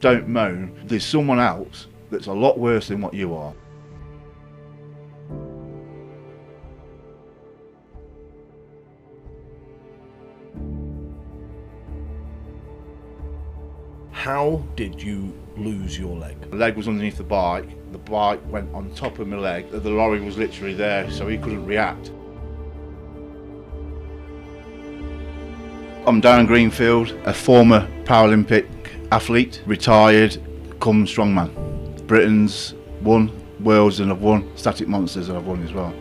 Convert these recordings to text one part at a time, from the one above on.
Don't moan. There's someone else that's a lot worse than what you are. How did you lose your leg? The leg was underneath the bike went on top of my leg. The lorry was literally there, so he couldn't react. I'm Darren Greenfield, a former Paralympic athlete, retired, come strongman. Britain's won, worlds, and I've won, static monsters, and I've won as well.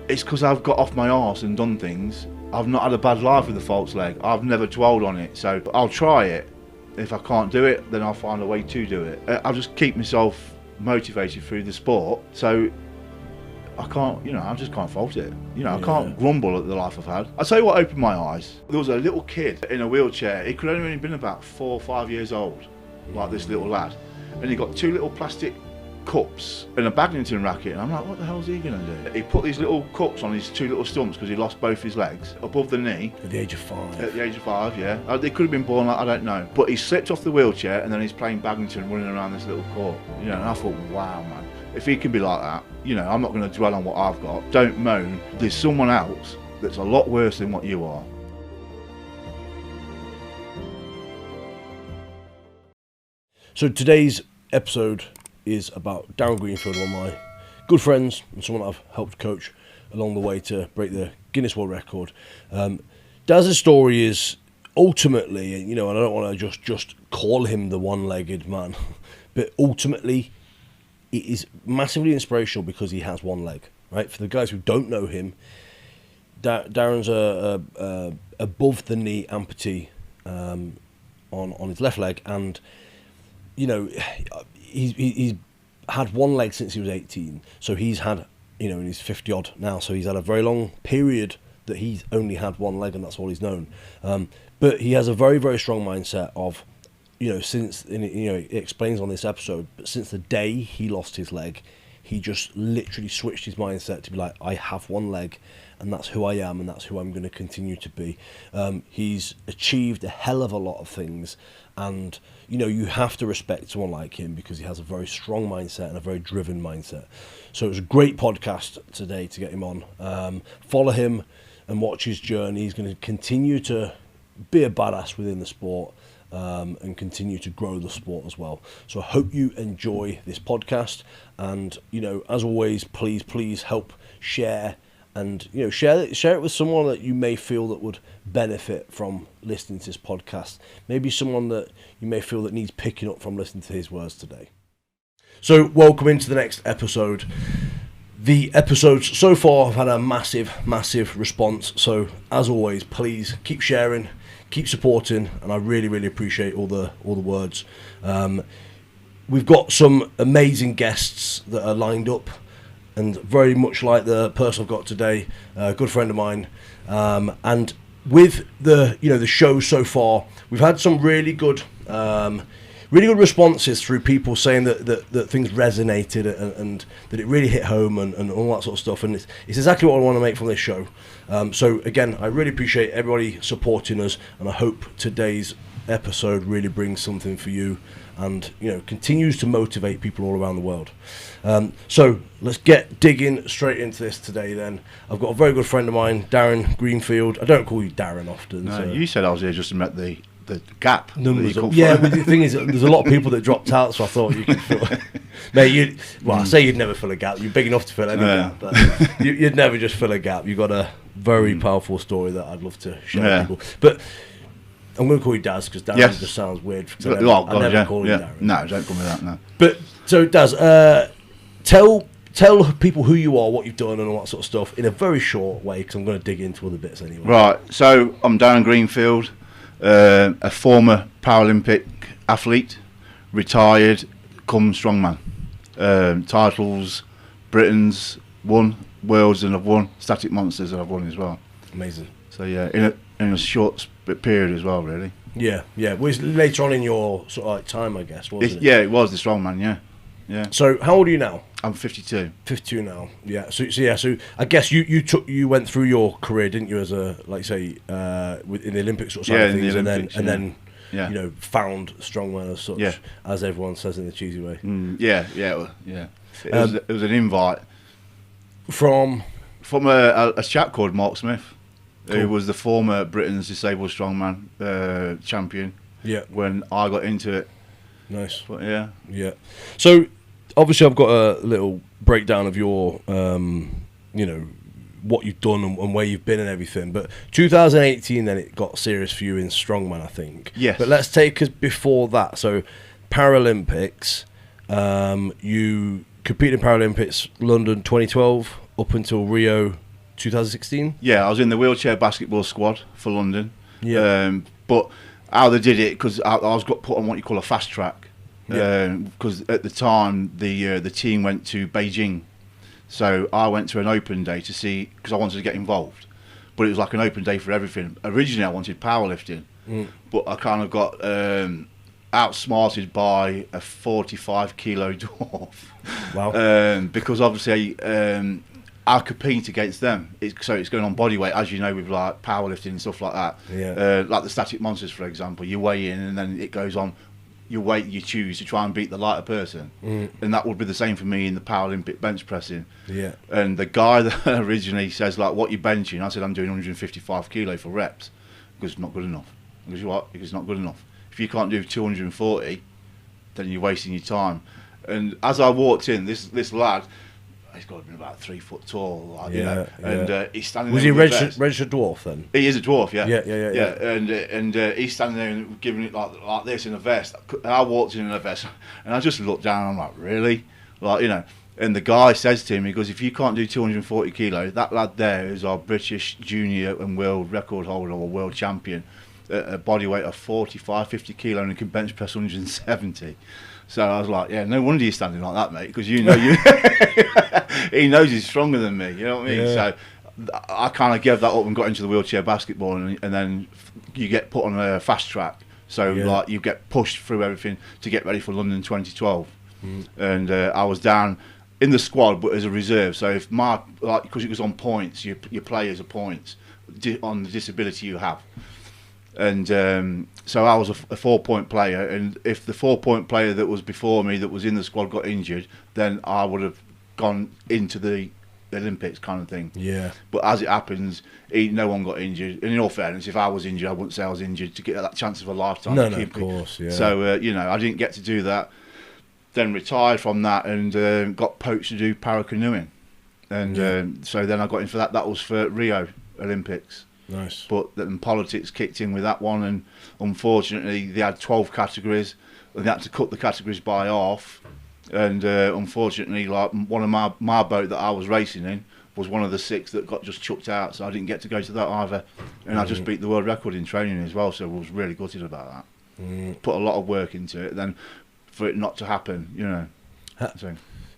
It's because I've got off my arse and done things. I've not had a bad life with the false leg. I've never dwelled on it, so I'll try it. If I can't do it, then I'll find a way to do it. I'll just keep myself motivated through the sport, so I can't, I just can't fault it. I can't grumble at the life I've had. I'll tell you what opened my eyes. There was a little kid in a wheelchair. He could only have been about 4 or 5 years old, like this little lad. And he got 2 little plastic cups and a badminton racket. And I'm like, what the hell is he going to do? He put these little cups on his 2 little stumps because he lost both his legs above the knee. At the age of 5? At the age of 5, yeah. They could have been born like, I don't know. But he slipped off the wheelchair and then he's playing badminton running around this little court. And I thought, wow, man. If he can be like that, I'm not going to dwell on what I've got. Don't moan. There's someone else that's a lot worse than what you are. So today's episode is about Darren Greenfield, one of my good friends and someone I've helped coach along the way to break the Guinness World Record. Daz's story is ultimately, and I don't want to just call him the one-legged man, but ultimately it is massively inspirational because he has one leg, right? For the guys who don't know him, Darren's a above the knee amputee on his left leg, and he's had one leg since he was 18, so he's had and he's 50 odd now, so he's had a very long period that he's only had one leg, and that's all he's known. But he has a very, very strong mindset of since, it explains on this episode, but since the day he lost his leg, he just literally switched his mindset to be like, I have one leg, and that's who I am, and that's who I'm going to continue to be. He's achieved a hell of a lot of things, and you have to respect someone like him because he has a very strong mindset and a very driven mindset. So it was a great podcast today to get him on. Follow him and watch his journey. He's going to continue to be a badass within the sport, and continue to grow the sport as well. So I hope you enjoy this podcast, and as always, please help share, and share it with someone that you may feel that would benefit from listening to this podcast. Maybe someone that you may feel that needs picking up from listening to his words today. So welcome into the next episode. The episodes so far have had a massive response, so as always, please keep sharing, keep supporting, and I really appreciate all the words. We've got some amazing guests that are lined up, and very much like the person I've got today, a good friend of mine. And with the show so far, we've had some really good responses through people saying that things resonated and that it really hit home and all that sort of stuff. And it's exactly what I want to make from this show. So again, I really appreciate everybody supporting us, and I hope today's episode really brings something for you and continues to motivate people all around the world. So let's get digging straight into this today then. I've got a very good friend of mine, Darren Greenfield. I don't call you Darren often. No, so. You said I was here just to met the gap. Numbers up. Yeah, but the thing is, there's a lot of people that dropped out, so I thought you could fill it. Mate, I say you'd never fill a gap. You're big enough to fill any gap, but you'd never just fill a gap. You've got a very powerful story that I'd love to share with people. But I'm going to call you Daz because Darren just sounds weird. I never call you Darren. No, don't call me that, no. But, so Daz, tell people who you are, what you've done and all that sort of stuff in a very short way, because I'm going to dig into other bits anyway. Right, so I'm Darren Greenfield, a former Paralympic athlete, retired, come strongman. Titles, Britain's won, worlds, and I've won, static monsters, and I've won as well. Amazing. So yeah, in a short period as well, really. Yeah. Well, it was later on in your sort of like time, I guess, wasn't it? Yeah, it was the strongman. Yeah. So how old are you now? I'm 52. 52 now. Yeah. So I guess you went through your career, didn't you, as a in the Olympics sort of side of things, and then Yeah. found Strongman as such, Yeah. as everyone says in the cheesy way. Yeah. It was an invite From a chap called Mark Smith, Cool. who was the former Britain's disabled strongman champion. Yeah. When I got into it. Nice. But yeah. Yeah. So obviously I've got a little breakdown of your, what you've done and where you've been and everything. But 2018, then it got serious for you in Strongman, I think. Yes. But let's take us before that. So Paralympics, you competed in Paralympics London 2012 up until Rio 2016. Yeah, I was in the wheelchair basketball squad for London. Yeah. But how they did it, because I was got put on what you call a fast track. Because at the time the team went to Beijing, so I went to an open day to see, because I wanted to get involved, but it was like an open day for everything. Originally I wanted powerlifting, but I kind of got outsmarted by a 45 kilo dwarf. Wow. Because obviously I compete against them. So it's going on body weight, as you know, with like powerlifting and stuff like that. Yeah. Like the static monsters, for example. You weigh in and then it goes on your weight you choose to try and beat the lighter person. And that would be the same for me in the Paralympic bench pressing. Yeah. And the guy that originally says, like, what you benching? I said, I'm doing 155 kilo for reps. Because it's not good enough. Because what? It's not good enough. If you can't do 240, then you're wasting your time. And as I walked in, this lad, he's got to be about 3 foot tall, like, and he's standing Was there. he with a a vest. registered dwarf then? He is a dwarf, yeah. Yeah. And he's standing there and giving it like this in a vest. And I walked in a vest, and I just looked down. And I'm like, really? Like, And the guy says to him, he goes, if you can't do 240 kilo, that lad there is our British junior and world record holder or world champion at a body weight of 45, 50 kilo, and he can bench press 170. So I was like, yeah, no wonder you're standing like that, mate, because you he knows he's stronger than me, you know what I mean? Yeah. So I kind of gave that up and got into the wheelchair basketball, and then you get put on a fast track. So like you get pushed through everything to get ready for London 2012. And I was down in the squad, but as a reserve. So if because it was on points, you play as a points on the disability you have. And so I was a 4-point player, and if the 4-point player that was before me that was in the squad got injured, then I would have gone into the Olympics kind of thing. Yeah. But as it happens, no one got injured. And in all fairness, if I was injured, I wouldn't say I was injured to get that chance of a lifetime. No, of course, yeah. So, I didn't get to do that. Then retired from that and got poached to do para-canoeing. And so then I got in for that. That was for Rio Olympics. Nice. But then politics kicked in with that one, and unfortunately they had 12 categories, and they had to cut the categories by half. And unfortunately, like one of my boat that I was racing in was one of the 6 that got just chucked out, so I didn't get to go to that either. And I just beat the world record in training as well, so I was really gutted about that. Put a lot of work into it, then for it not to happen,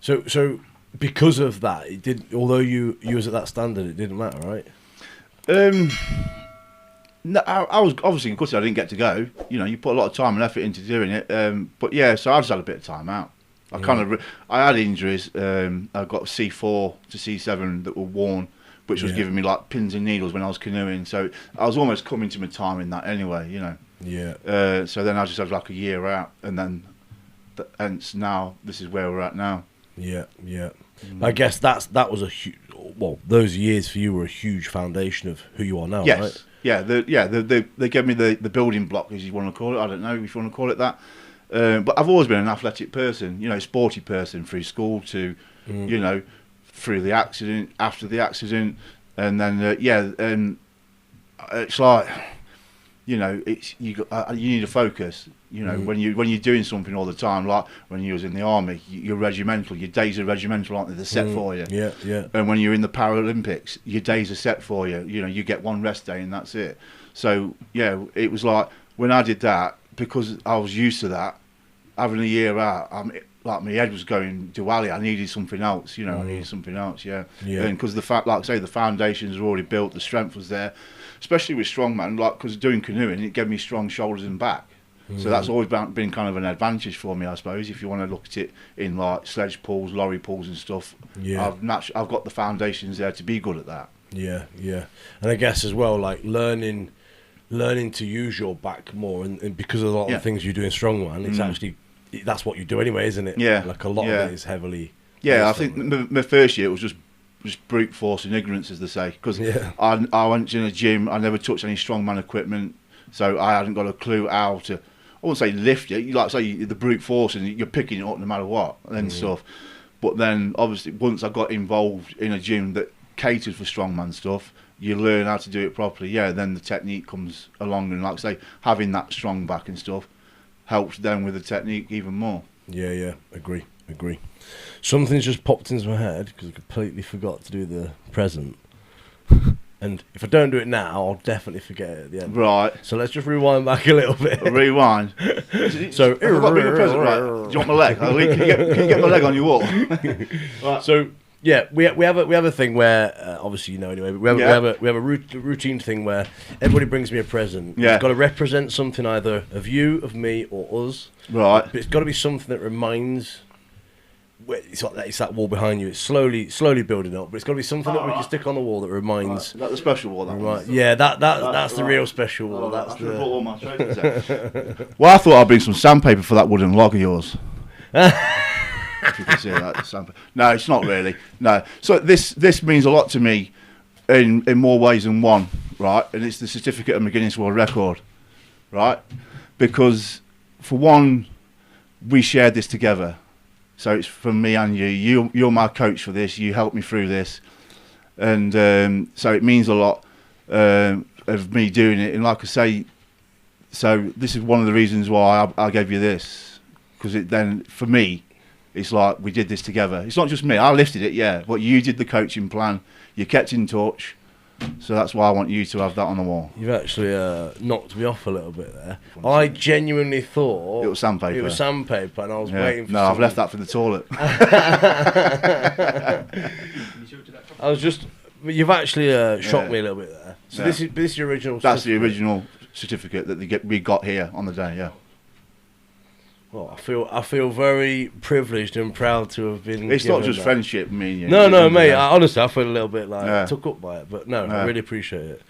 So because of that, it did. Although you was at that standard, it didn't matter, right? No, I was obviously gutted I didn't get to go. You put a lot of time and effort into doing it. But yeah, so I just had a bit of time out. I had injuries. I got C4 to C7 that were worn, which was giving me like pins and needles when I was canoeing. So I was almost coming to my time in that anyway, Yeah. So then I just had like a year out, and then hence now this is where we're at now. Yeah. I guess that was a huge. Well, those years for you were a huge foundation of who you are now, Yes. right? Yeah. They gave me the building block, as you want to call it. I don't know if you want to call it that. But I've always been an athletic person, sporty person through school to, through the accident, after the accident, and then and it's like, it's you need to focus. When you're doing something all the time, like when you was in the army, you're regimental. Your days are regimental, aren't they? They're set for you. Yeah. And when you're in the Paralympics, your days are set for you. You get one rest day and that's it. So yeah, it was like when I did that, because I was used to that, having a year out, like my head was going Diwali. I needed something else. I needed something else. Yeah. And because the fact, like I say, the foundations were already built, the strength was there, especially with strongman. Like because doing canoeing, it gave me strong shoulders and back. So that's always been kind of an advantage for me, I suppose. If you want to look at it in like sledge pulls, lorry pulls, and stuff, I've got the foundations there to be good at that. Yeah. And I guess as well, like learning learning to use your back more, and because of a lot of the things you do in strongman, it's actually that's what you do anyway, isn't it? Yeah. Like a lot of it is heavily. Yeah, I think my first year it was just brute force and ignorance, as they say, because I went in a gym, I never touched any strongman equipment, so I hadn't got a clue how to. I wouldn't say lift it. You like say the brute force, and you're picking it up no matter what and stuff. But then, obviously, once I got involved in a gym that catered for strongman stuff, you learn how to do it properly. Yeah, then the technique comes along, and like I say, having that strong back and stuff helps them with the technique even more. Yeah, agree. Something's just popped into my head because I completely forgot to do the present. And if I don't do it now, I'll definitely forget it at the end. Right. So let's just rewind back a little bit. Rewind. So I've got a bigger present, right? Do you want my leg? Can you get my leg on your wall? Right. So yeah, we have a thing where obviously you know anyway. But we have a routine thing where everybody brings me a present. Yeah. It's got to represent something either of you, of me, or us. Right. But it's got to be something that reminds. It's like that. It's that wall behind you. It's slowly building up, but it's got to be something that we can stick on the wall that reminds. Right. Is that the special wall? That yeah, that's the real special wall. That's the. All my well, I thought I'd bring some sandpaper for that wooden log of yours. If you can see that sandpaper. No, it's not really. No. So this means a lot to me, in more ways than one, right? And it's the certificate of my Guinness World Record, right? Because for one, we shared this together. So it's from me and you. You're my coach for this. You helped me through this, and so it means a lot of me doing it. And like I say, so this is one of the reasons why I gave you this, because it then for me, it's like we did this together. It's not just me. I lifted it, yeah, but you did the coaching plan. You kept in touch. So that's why I want you to have that on the wall. You've actually knocked me off a little bit there. I genuinely thought it was sandpaper. It was sandpaper, and I was waiting for. No, I've left that for the toilet. I was just. You've actually shocked me a little bit there. So this is your original. That's the original certificate that we got here on the day. Yeah. Well, I feel very privileged and proud to have been. It's not just friendship, me and you. No, mate. Honestly, I feel a little bit like took up by it, but no, I really appreciate it.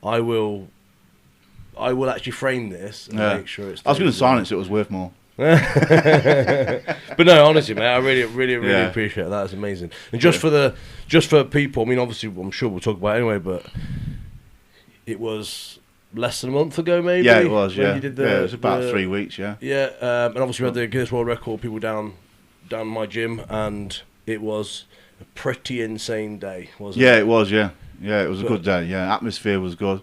I will actually frame this and make sure it's. I was going to sign it so it was worth more. But no, honestly, mate, I really appreciate it. That's amazing. And just for people, I mean, obviously, I'm sure we'll talk about it anyway, but it was less than a month ago, maybe. Yeah, it was. Yeah, you did it was about 3 weeks. Yeah. Yeah, and obviously we had the Guinness World Record people down my gym, and it was a pretty insane day, wasn't it? Yeah, it was. Yeah, it was a good day. Yeah, atmosphere was good.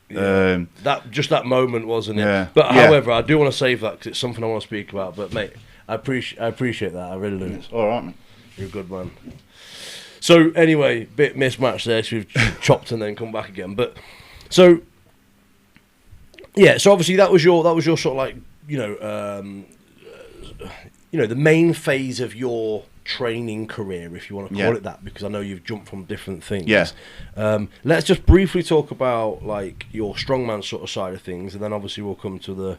Yeah. That moment, wasn't it? Yeah. But however, I do want to save that because it's something I want to speak about. But mate, I appreciate that. I really do. It's all right, man. You're a good man. So anyway, bit mismatched there. So we've chopped and then come back again. But so. Yeah, so obviously that was your sort of like the main phase of your training career, if you want to call it that, because I know you've jumped from different things. Yeah. Let's just briefly talk about like your strongman sort of side of things, and then obviously we'll come to the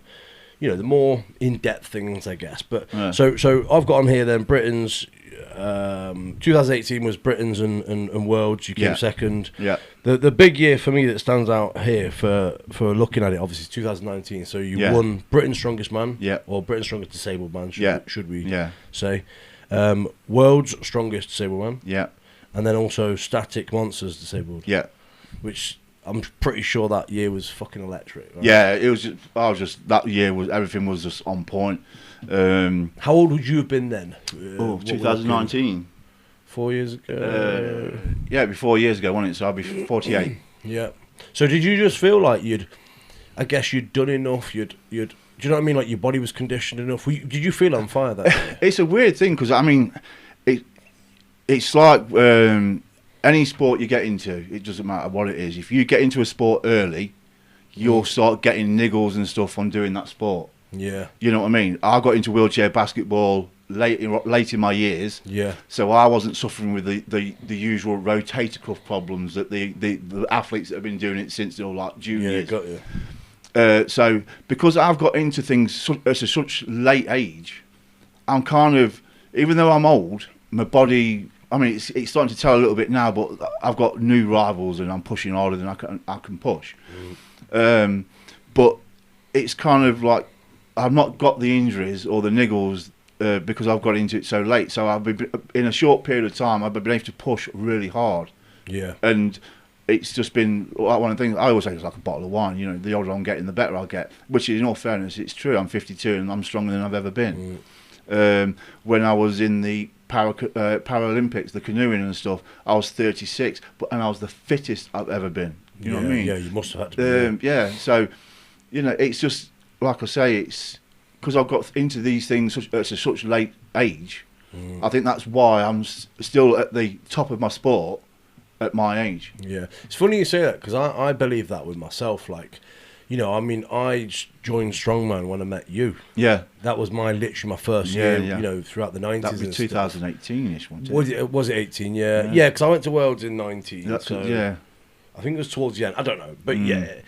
more in-depth things, I guess. But so I've got on here then Britain's 2018 was Britain's and Worlds. You came second. Yeah. The big year for me that stands out here for looking at it, obviously, is 2019. So you won Britain's Strongest Man, or Britain's Strongest Disabled Man, should we say. World's Strongest Disabled Man, and then also Static Monsters Disabled, which I'm pretty sure that year was fucking electric. Right? Yeah, it was. That year was everything was just on point. How old would you have been then? 2019. 4 years ago. It'd be 4 years ago, wasn't it? So I'll be 48. Yeah. So did you just feel like you'd done enough? Do you know what I mean? Like your body was conditioned enough. Did you feel on fire that day? It's a weird thing because I mean, it's like any sport you get into. It doesn't matter what it is. If you get into a sport early, you'll start getting niggles and stuff on doing that sport. Yeah. You know what I mean? I got into wheelchair basketball late in my years. Yeah. So I wasn't suffering with the usual rotator cuff problems that the athletes that have been doing it since they were like juniors. Yeah, got you. So because I've got into things at such late age, I'm kind of, even though I'm old, my body, I mean, it's starting to tell a little bit now, but I've got new rivals and I'm pushing harder than I can push. but it's kind of like I've not got the injuries or the niggles because I've got into it so late. So I've been in a short period of time. I've been able to push really hard. Yeah. And it's just been like one of the things I always say. It's like a bottle of wine. You know, the older I'm getting, the better I'll get. Which, in all fairness, it's true. I'm 52 and I'm stronger than I've ever been. When I was in the Paralympics, the canoeing and stuff, I was 36, and I was the fittest I've ever been. You know what I mean? Yeah, you must have had to be. Yeah, so, you know, it's just, like I say, it's because I've got into these things at such late age. I think that's why I'm still at the top of my sport at my age. Yeah. It's funny you say that, because I believe that with myself. Like, you know, I mean, I joined Strongman when I met you. Yeah. That was literally my first year, you know, throughout the 90s. That would be 2018-ish, wasn't it? Was it 18? Yeah. Yeah, because I went to Worlds in 19. So, yeah. I think it was towards the end. I don't know. But yeah.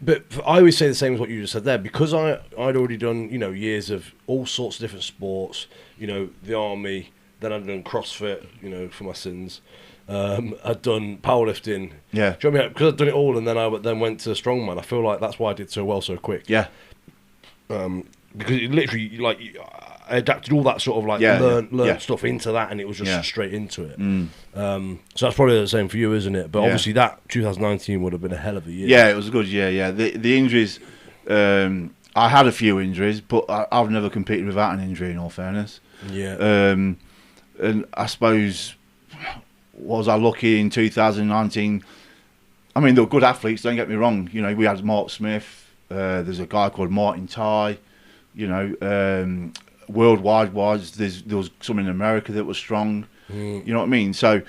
But I always say the same as what you just said there, because I'd already done, you know, years of all sorts of different sports, you know, the army, then I'd done CrossFit, you know, for my sins. I'd done powerlifting. Yeah. Do you know what I mean? Because I'd done it all, and then I went to Strongman. I feel like that's why I did so well so quick. Yeah. Because it literally, like, I adapted all that sort of like learned stuff into that, and it was just straight into it. So that's probably the same for you, isn't it? But obviously that 2019 would have been a hell of a year. Yeah, it was a good year. Yeah, the injuries. I had a few injuries, but I've never competed without an injury. In all fairness. Yeah. And I suppose, was I lucky in 2019? I mean, they were good athletes. Don't get me wrong. You know, we had Mark Smith. There's a guy called Martin Ty. You know. Worldwide wise, there was some in America that was strong. You know what I mean? So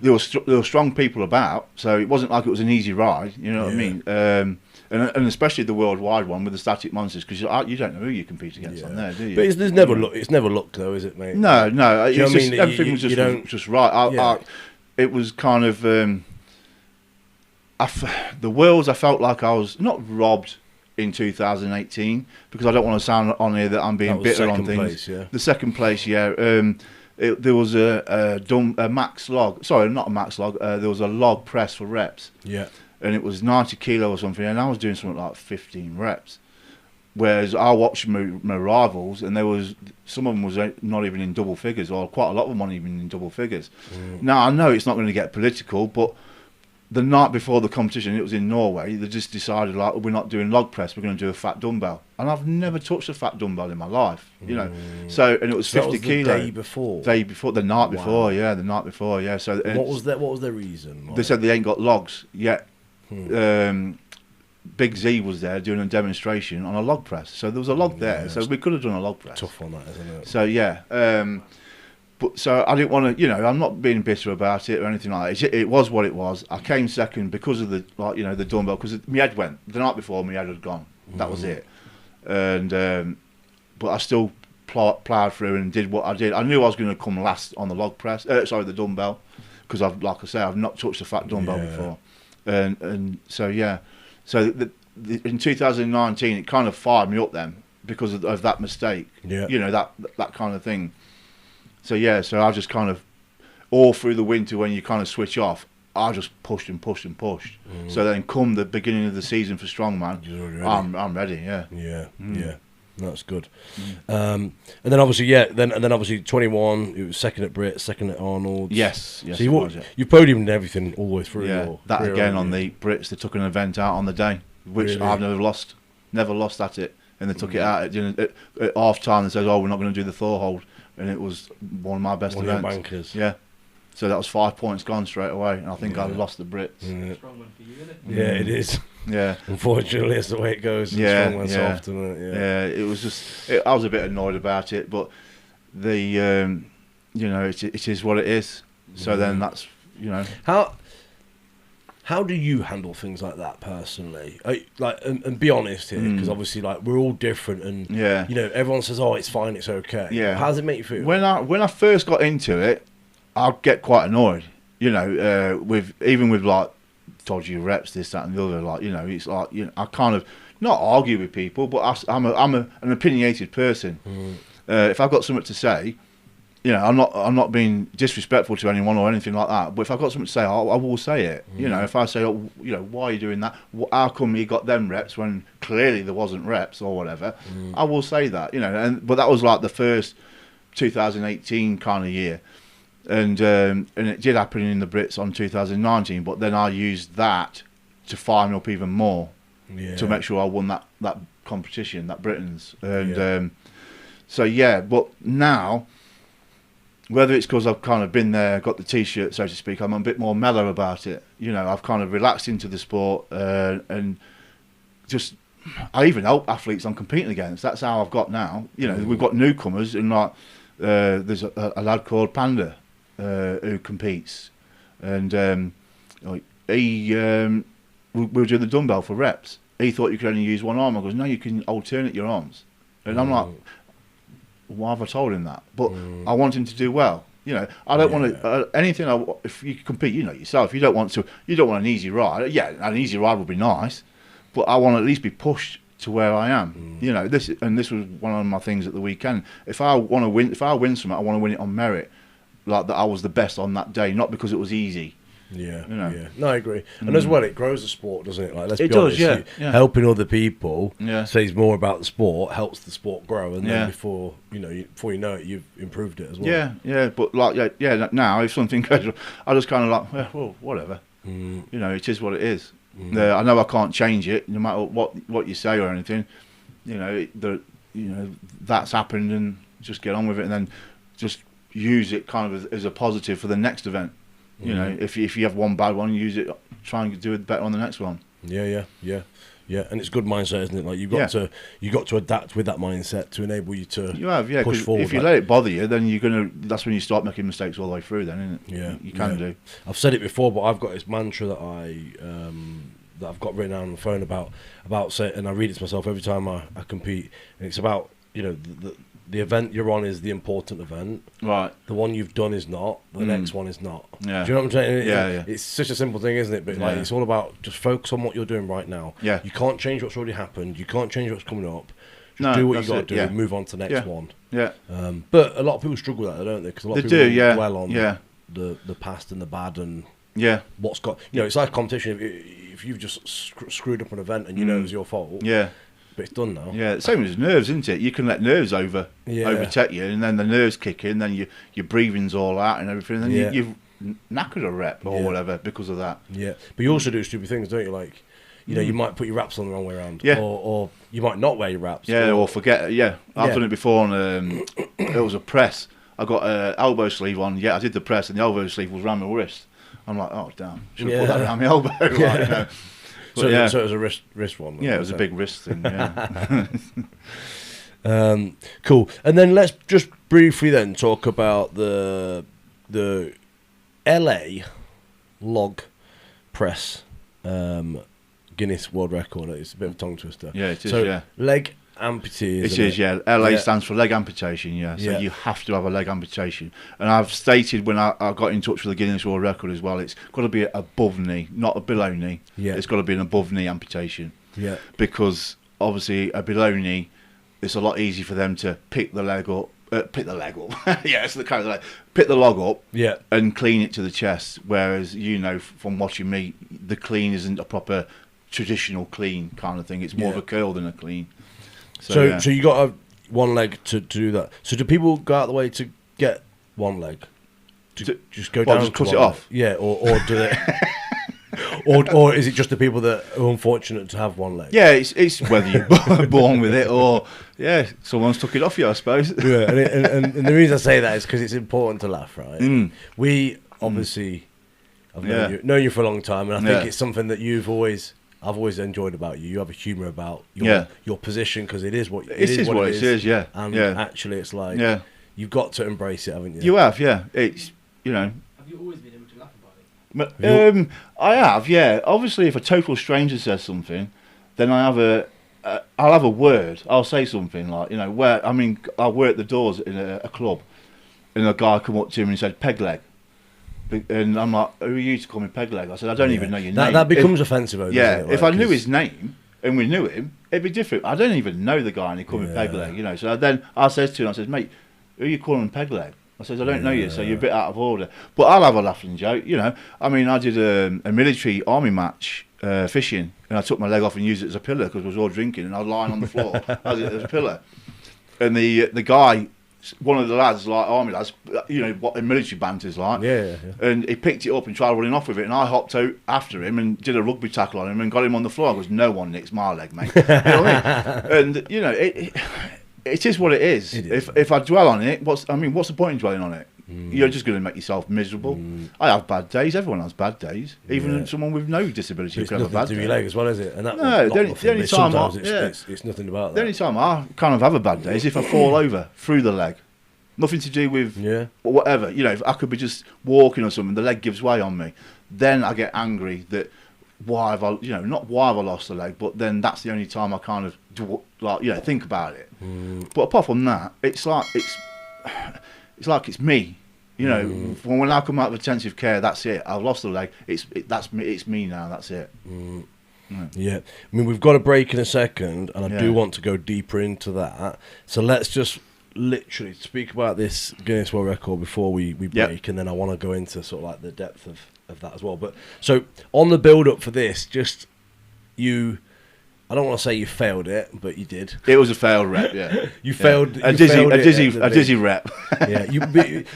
there were strong people about. So it wasn't like it was an easy ride. You know what I mean? And especially the worldwide one with the Static Monsters, because you don't know who you compete against on there, do you? But it's never luck though, is it, mate? No. Do you know what I mean? Everything was just right. It was kind of the Worlds. I felt like I was not robbed in 2018, because I don't want to sound on here that I'm being bitter on things. The second place, there was a max log. Sorry, not a max log. There was a log press for reps. Yeah. And it was 90 kilo or something, and I was doing something like 15 reps. Whereas I watched my rivals, and some of them was not even in double figures, or quite a lot of them weren't even in double figures. Now I know it's not going to get political, but the night before the competition, it was in Norway, they just decided, like, we're not doing log press, we're going to do a fat dumbbell. And I've never touched a fat dumbbell in my life, you know. So, and it was 50 kilo. The day before, the night before, the night before, yeah. So what was their reason? They said they ain't got logs yet. Big Z was there doing a demonstration on a log press. So there was a log there, so we could have done a log press. Tough on that, isn't it? So, yeah. But so I didn't want to, you know, I'm not being bitter about it or anything like that. It was what it was. I came second because of the dumbbell, because my head went. The night before, my head had gone. That was it. And but I still ploughed through and did what I did. I knew I was going to come last on the log press. The dumbbell, because like I say, I've not touched a fat dumbbell before. And so yeah, so in 2019, it kind of fired me up then because of that mistake. Yeah. You know, that kind of thing. So yeah, so I just kind of, all through the winter when you kind of switch off, I just pushed and pushed and pushed. So then come the beginning of the season for Strongman, I'm ready, yeah. Yeah. That's good. And then obviously, then obviously 21, it was second at Brit, second at Arnold. Yes. So you podiumed everything all the way through. Yeah, that again on the Brits, they took an event out on the day, which I've never lost at it. And they took it out at half time and said, "Oh, we're not going to do the Thor hold." And it was one of my best events. Bankers. Yeah. So that was 5 points gone straight away, and I think I lost the Brits. Strong one for you, isn't it? Yeah, it is. Yeah. Unfortunately, it's the way it goes. It was just, I was a bit annoyed about it, but it is what it is. So then that's, you know. How do you handle things like that personally? And be honest here, because obviously, like, we're all different, and you know, everyone says, "Oh, it's fine, it's okay." Yeah. How does it make you feel? When I first got into it, I'd get quite annoyed. You know, with like dodgy reps, this, that, and the other. Like, you know, it's like, you know, I kind of not argue with people, but I'm an opinionated person. If I've got something to say, you know, I'm not being disrespectful to anyone or anything like that. But if I've got something to say, I will say it. You know, if I say, oh, you know, why are you doing that? How come he got them reps when clearly there wasn't reps or whatever? I will say that. You know, but that was like the first 2018 kind of year, and it did happen in the Brits on 2019. But then I used that to fire me up even more to make sure I won that competition, that Britain's, and so yeah. But now, whether it's because I've kind of been there, got the T-shirt, so to speak, I'm a bit more mellow about it. You know, I've kind of relaxed into the sport, and just I even help athletes I'm competing against. That's how I've got now. You know, we've got newcomers, and like there's a lad called Panda who competes, and he we were doing the dumbbell for reps. He thought you could only use one arm. I goes, no, you can alternate your arms. And I'm like, why have I told him that? But I want him to do well. You know, I don't want to anything. If you compete, you know yourself. You don't want an easy ride. Yeah, an easy ride would be nice, but I want to at least be pushed to where I am. You know, this was one of my things at the weekend. If I win something, I want to win it on merit, like that I was the best on that day, not because it was easy. Yeah, you know? Yeah. No, I agree. And as well, it grows the sport, doesn't it? Like, let's it be honest, does, yeah. Helping other people says more about the sport, helps the sport grow, and then before you know it, you've improved it as well. Yeah. But like, now if something goes, I just kind of like, well, whatever. You know, it is what it is. I know I can't change it, no matter what you say or anything. You know, that's happened, and just get on with it, and then just use it kind of as a positive for the next event. You know, if you have one bad one, use it. Try and do it better on the next one. Yeah. And it's good mindset, isn't it? Like you've got to adapt with that mindset to enable you to push forward. If you let it bother you, then that's when you start making mistakes all the way through. Then, isn't it? Yeah, you can do. I've said it before, but I've got this mantra that I've got written down on the phone about and I read it to myself every time I compete, and it's about, you know, the event you're on is the important event. Right. The one you've done is not. The next one is not. Yeah. Do you know what I'm saying? Yeah. It's such a simple thing, isn't it? But like, it's all about just focus on what you're doing right now. Yeah. You can't change what's already happened. You can't change what's coming up. Just do what you got to do and move on to the next one. Yeah. But a lot of people struggle with that, don't they? Because a lot of people dwell on the past and the bad and what's got. You know, it's like competition. If you've just screwed up an event and you know it was your fault. Yeah. But it's done now. Yeah, same as nerves, isn't it? You can let nerves overtake you, and then the nerves kick in, then your breathing's all out and everything, and then you've knackered a rep or whatever because of that. Yeah, but you also do stupid things, don't you? Like, you know, you might put your wraps on the wrong way around, or you might not wear your wraps. Yeah, or forget it. Yeah, I've done it before, and it was a press. I got an elbow sleeve on. Yeah, I did the press, and the elbow sleeve was around my wrist. I'm like, oh damn, should have put that around my elbow. Like, you know. So it was a wrist one. Yeah, it was a big wrist thing. Yeah. Cool. And then let's just briefly then talk about the LA log press Guinness World Record. It's a bit of a tongue twister. Yeah, it is. Leg amputee. It is. Yeah. LA stands for leg amputation. Yeah. So you have to have a leg amputation. And I've stated when I got in touch with the Guinness World Record as well, it's got to be above knee, not a below knee. Yeah. It's got to be an above knee amputation. Yeah. Because obviously a below knee, it's a lot easier for them to pick the leg up. Yeah, it's the kind of like pick the log up. Yeah. And clean it to the chest. Whereas, you know, from watching me, the clean isn't a proper traditional clean kind of thing. It's more of a curl than a clean. So you got one leg to do that. So do people go out of the way to get one leg? Just go down? Just cut it off? Yeah, or do they? or is it just the people that are unfortunate to have one leg? Yeah, it's whether you're born with it or someone's took it off you, I suppose. Yeah, and the reason I say that is because it's important to laugh, right? We obviously I've known you for a long time, and I think it's something that I've always enjoyed about you. You have a humour about your position, because it is what it is. Yeah. And actually, it's like you've got to embrace it, haven't you? You have, yeah. It's, you know. Have you always been able to laugh about it? I have, yeah. Obviously, if a total stranger says something, then I'll have a word. I'll say something like, you know, I worked the doors in a club, and a guy come up to him and he said, "Peg leg." And I'm like, who are you to call me peg leg? I said, I don't even know your name. That becomes offensive, doesn't it? If I knew his name and we knew him, it'd be different. I don't even know the guy and he called me peg leg, you know. So then I says to him, I says, mate, who are you calling peg leg? I says, I don't know you, so you're a bit out of order. But I'll have a laughing joke, you know. I mean, I did a military army match fishing, and I took my leg off and used it as a pillow because I was all drinking, and I was lying on the floor as a pillow. And the guy, one of the lads, like army lads, you know what the military banter's like. Yeah. And he picked it up and tried running off with it, and I hopped out after him and did a rugby tackle on him and got him on the floor. I goes, no one nicks my leg, mate. You know what I mean? And you know, it is what it is. If I dwell on it, what's the point in dwelling on it? You're just going to make yourself miserable. I have bad days. Everyone has bad days. Even someone with no disability can have a bad day. It's nothing to do with your leg as well, is it? And that, no, the only time sometimes it's nothing about that. The only time I kind of have a bad day is if I fall over through the leg. Nothing to do with whatever. You know, if I could be just walking or something, the leg gives way on me. Then I get angry that not why have I lost the leg, but then that's the only time I kind of think about it. But apart from that, it's like it's me. You know, when I come out of intensive care, that's it. I've lost the leg. That's me. It's me now. That's it. Yeah, I mean, we've got a break in a second, and I do want to go deeper into that. So let's just literally speak about this Guinness World Record before we break, and then I want to go into sort of like the depth of that as well. But so on the build up for this, just I don't want to say you failed it, but you did. It was a failed rep, yeah. You failed a dizzy rep. Yeah, you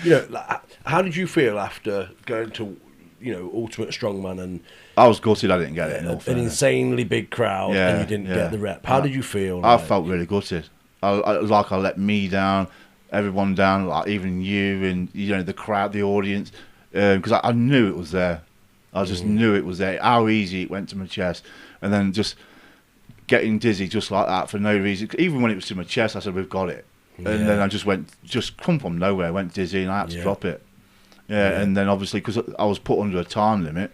know, like, how did you feel after going to, you know, Ultimate Strongman and I was gutted I didn't get it. An insanely big crowd, and you didn't get the rep. How did you feel? I felt really gutted. I let me down, everyone down, like even you and you know the crowd, the audience, because I knew it was there. I just knew it was there. How easy it went to my chest, and then just getting dizzy just like that for no reason. Even when it was to my chest, I said, we've got it. And then I just come from nowhere, went dizzy, and I had to drop it. And then obviously, because I was put under a time limit,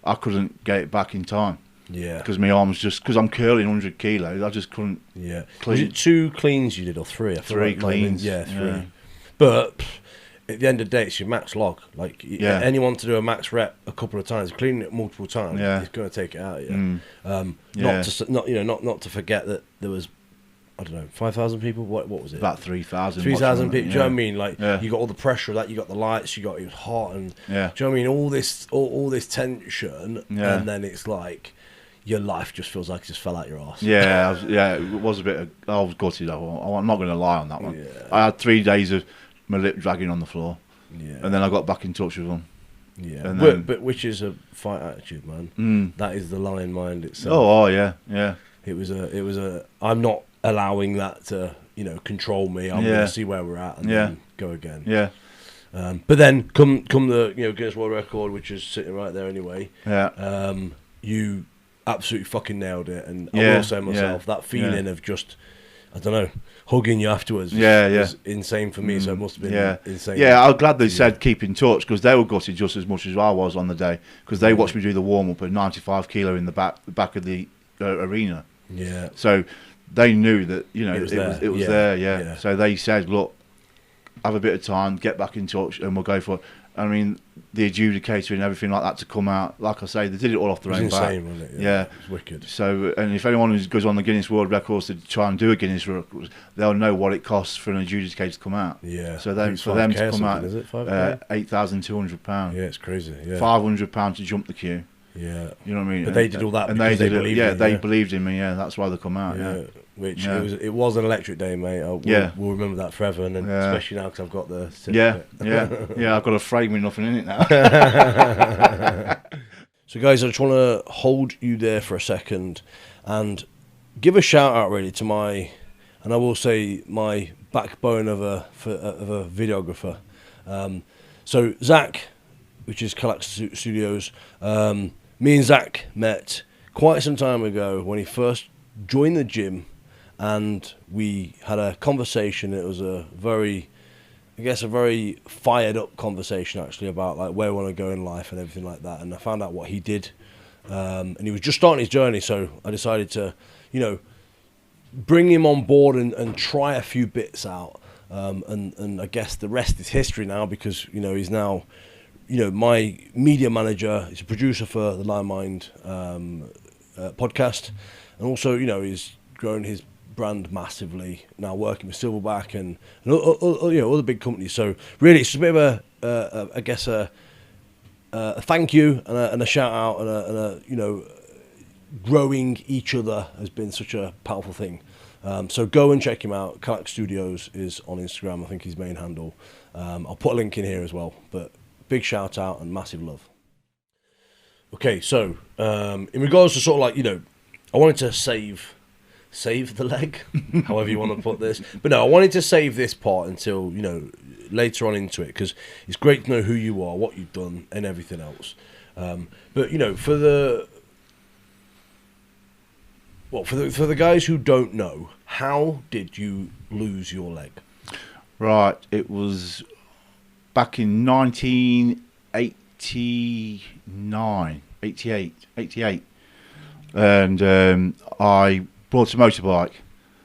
I couldn't get it back in time. Yeah. Because my arms because I'm curling 100 kilos, I just couldn't. Yeah. Was it 2 cleans you did, or 3? Three cleans. Yeah, 3. Yeah. But at the end of the day, it's your max log. Like, anyone to do a max rep a couple of times, cleaning it multiple times, it's going to take it out. Not to forget that there was, I don't know, 5,000 people. What was it? About 3,000. 3,000 people. Do you know what I mean? Like, you got all the pressure of that. You got the lights. It was hot, and do you know what I mean? All this tension, and then it's like your life just feels like it just fell out your arse. It was a bit. I was gutted. I'm not going to lie on that one. Yeah. I had 3 days of my lip dragging on the floor, and then I got back in touch with them. Yeah, and but which is a fight attitude, man. That is the lion mind itself. Oh yeah. It was a. I'm not allowing that to control me. I'm going to see where we're at and then go again. Yeah. But then come the Guinness World Record, which is sitting right there anyway. Yeah. You absolutely fucking nailed it, and I will say myself that feeling of just, I don't know, hugging you afterwards was insane for me. So it must have been insane. Yeah, I'm glad they said keep in touch, because they were gutted just as much as I was on the day, because they watched me do the warm up at 95 kilo in the back of the arena. Yeah. So they knew that it was there. Yeah. So they said, look, have a bit of time, get back in touch, and we'll go for it. I mean, the adjudicator and everything like that to come out, like I say, they did it all off their own back. It was insane, wasn't it? Yeah. It was wicked. So, and if anyone who goes on the Guinness World Records to try and do a Guinness Record, they'll know what it costs for an adjudicator to come out. Yeah. So then for them to come out, is it £8,200. Yeah, it's crazy. Yeah. £500 to jump the queue. Yeah. You know what I mean? But they did all that and because they believed in me. They believed in me. Yeah, that's why they come out. Yeah. Which it was an electric day, mate. We'll remember that forever, and then especially now because I've got the certificate. I've got a frame with nothing in it now. So, guys, I just want to hold you there for a second and give a shout out really to my, and I will say my backbone of a videographer. So Zach, which is Calax Studios. Me and Zach met quite some time ago when he first joined the gym. And we had a conversation. It was a very fired up conversation actually about like where I want to go in life and everything like that. And I found out what he did, and he was just starting his journey. So I decided to, bring him on board and try a few bits out. And I guess the rest is history now, because he's now, my media manager. He's a producer for the Lion Mind podcast, and also he's grown his brand massively now, working with Silverback and other big companies. So really, it's a bit of I guess a thank you and a shout out and a growing each other has been such a powerful thing. So go and check him out. Kayak Studios is on Instagram, I think his main handle. I'll put a link in here as well. But big shout out and massive love. Okay, so in regards to sort of like, I wanted to save the leg, however you want to put this. But no, I wanted to save this part until, later on into it, because it's great to know who you are, what you've done, and everything else. But, for the guys who don't know, how did you lose your leg? Right, it was back in 1989, 88. And I bought a motorbike,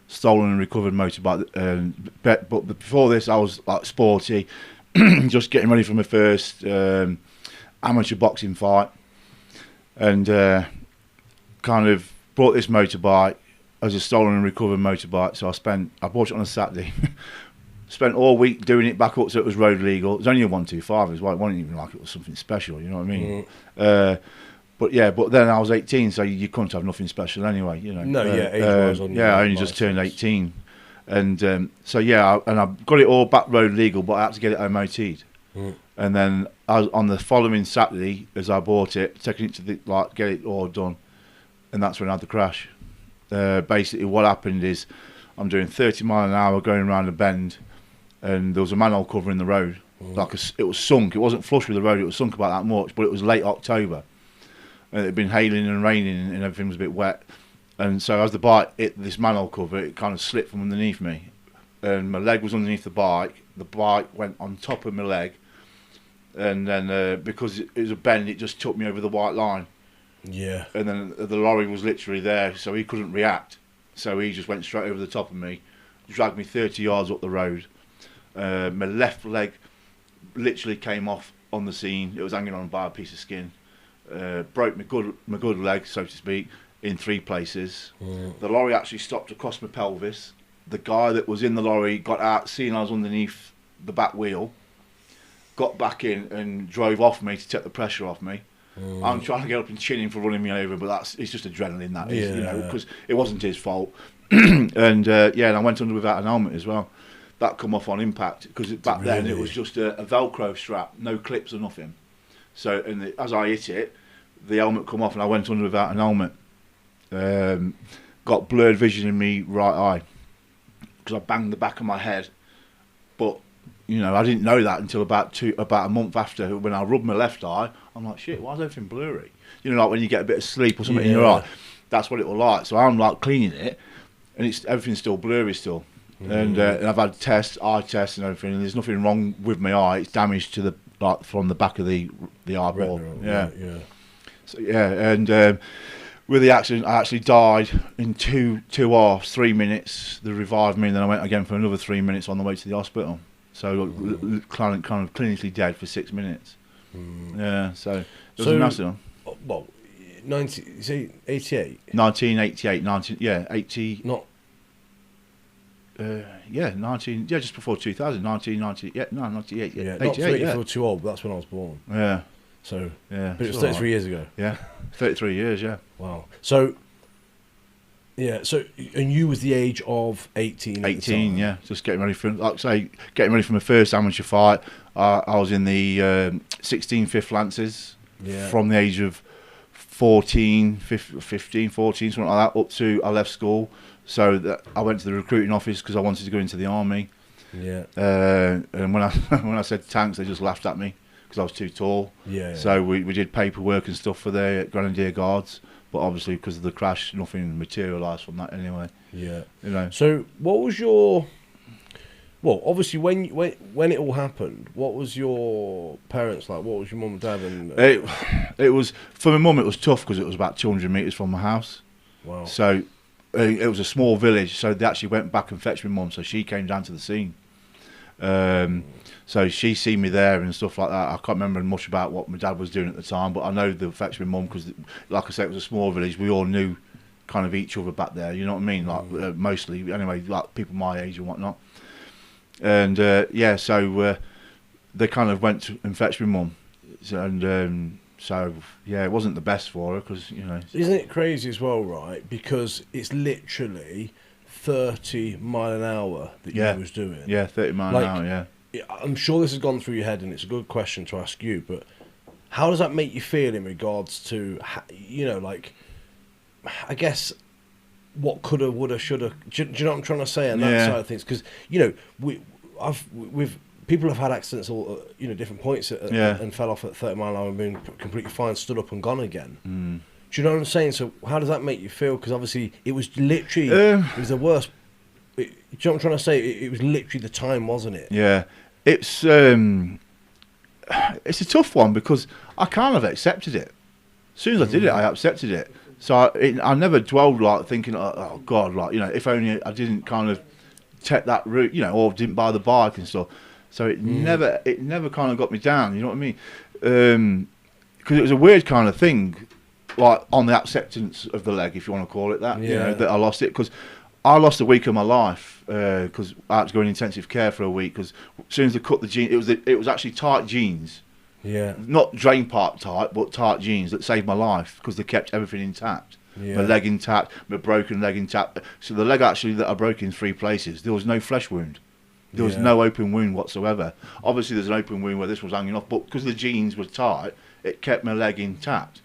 stolen and recovered motorbike. But before this, I was like sporty, just getting ready for my first amateur boxing fight. And kind of bought this motorbike as a stolen and recovered motorbike. So I bought it on a Saturday. Spent all week doing it back up so it was road legal. It was only a 125 as well. It wasn't even like it was something special, you know what I mean? But then I was 18, so you couldn't have nothing special anyway, No, age-wise on I only just turned 18. And I got it all back road legal, but I had to get it MOT'd. And then on the following Saturday, as I bought it, taking it to get it all done, and that's when I had the crash. Basically, what happened is I'm doing 30 mile an hour going around a bend, and there was a manhole covering the road. It was sunk. It wasn't flush with the road. It was sunk about that much, but it was late October. And it had been hailing and raining, and everything was a bit wet. And so as the bike hit this manhole cover, it kind of slipped from underneath me. And my leg was underneath the bike. The bike went on top of my leg. And then because it was a bend, it just took me over the white line. Yeah. And then the lorry was literally there, so he couldn't react. So he just went straight over the top of me, dragged me 30 yards up the road. My left leg literally came off on the scene. It was hanging on by a piece of skin. Broke my good leg, so to speak, in 3 places. The lorry actually stopped across my pelvis. The guy that was in the lorry got out, seeing I was underneath the back wheel, got back in and drove off me to take the pressure off me. I'm trying to get up and chin him for running me over, but it's just adrenaline, that is, because it wasn't his fault. And I went under without an helmet as well. That come off on impact, because back then it was just a Velcro strap, no clips or nothing. So as I hit it, the helmet come off and I went under without an helmet. Got blurred vision in me right eye because I banged the back of my head. But I didn't know that until about a month after, when I rubbed my left eye. I'm like, shit, why is everything blurry? Like when you get a bit of sleep or something in your eye, that's what it was like. So I'm like cleaning it, and everything's still blurry still. And I've had eye tests and everything, and there's nothing wrong with my eye. It's damaged to from the back of the eyeball. Retinal, So and with the accident, I actually died in two hours, 3 minutes. They revived me, and then I went again for another 3 minutes on the way to the hospital. So kind of clinically dead for 6 minutes. Yeah, so it was a massive one. Well, 1988? 1988, 80... Not... just before 2000, 1998, Yeah, not 34 too old, but that's when I was born. Yeah. So, yeah. But it was 33 years ago. Yeah, 33 years, yeah. Wow. So, and you was the age of 18 18, yeah. Just getting ready for my first amateur fight. I was in the 16 Fifth Lancers from the age of 14, 15, 14, something like that, up to I left school. So that I went to the recruiting office because I wanted to go into the army. Yeah. And when I said tanks, they just laughed at me because I was too tall. Yeah. So we did paperwork and stuff for the Grenadier Guards, but obviously because of the crash, nothing materialised from that anyway. Yeah. So what was your... Well, obviously, when it all happened, what was your parents like? What was your mum and dad? And it was, for my mum, it was tough because it was about 200 metres from my house. Wow. So it was a small village, so they actually went back and fetched my mum, so she came down to the scene. So she seen me there and stuff like that. I can't remember much about what my dad was doing at the time, but I know they fetched my mum because, like I said, it was a small village. We all knew kind of each other back there. You know what I mean? Like mostly anyway, like people my age and whatnot. And so they kind of went and fetched my mum, and so yeah, it wasn't the best for her because Isn't it crazy as well, right? Because it's literally 30 mile an hour that you was doing. Yeah, 30 mile an hour. Yeah. I'm sure this has gone through your head, and it's a good question to ask you. But how does that make you feel in regards to I guess what coulda, woulda, shoulda? Do you know what I'm trying to say? And that side of things, because people have had accidents all different points and fell off at 30 mile an hour and been completely fine, stood up and gone again. Do you know what I'm saying? So how does that make you feel? Because obviously it was literally it was the worst. Do you know what I'm trying to say? It was literally the time, wasn't it? Yeah, it's a tough one because I kind of accepted it. As soon as I did it, I accepted it. So I never dwelled like thinking, oh God, like if only I didn't kind of take that route, or didn't buy the bike and stuff. So it never kind of got me down. You know what I mean? Because it was a weird kind of thing, like on the acceptance of the leg, if you want to call it that. That I lost it because I lost a week of my life because I had to go in intensive care for a week because as soon as they cut the jeans, it was actually tight jeans. Yeah. Not drain part tight, but tight jeans that saved my life because they kept everything intact. Yeah. My leg intact, my broken leg intact. So the leg actually that I broke in 3 places, there was no flesh wound. There was no open wound whatsoever. Obviously there's an open wound where this was hanging off, but because the jeans were tight, it kept my leg intact.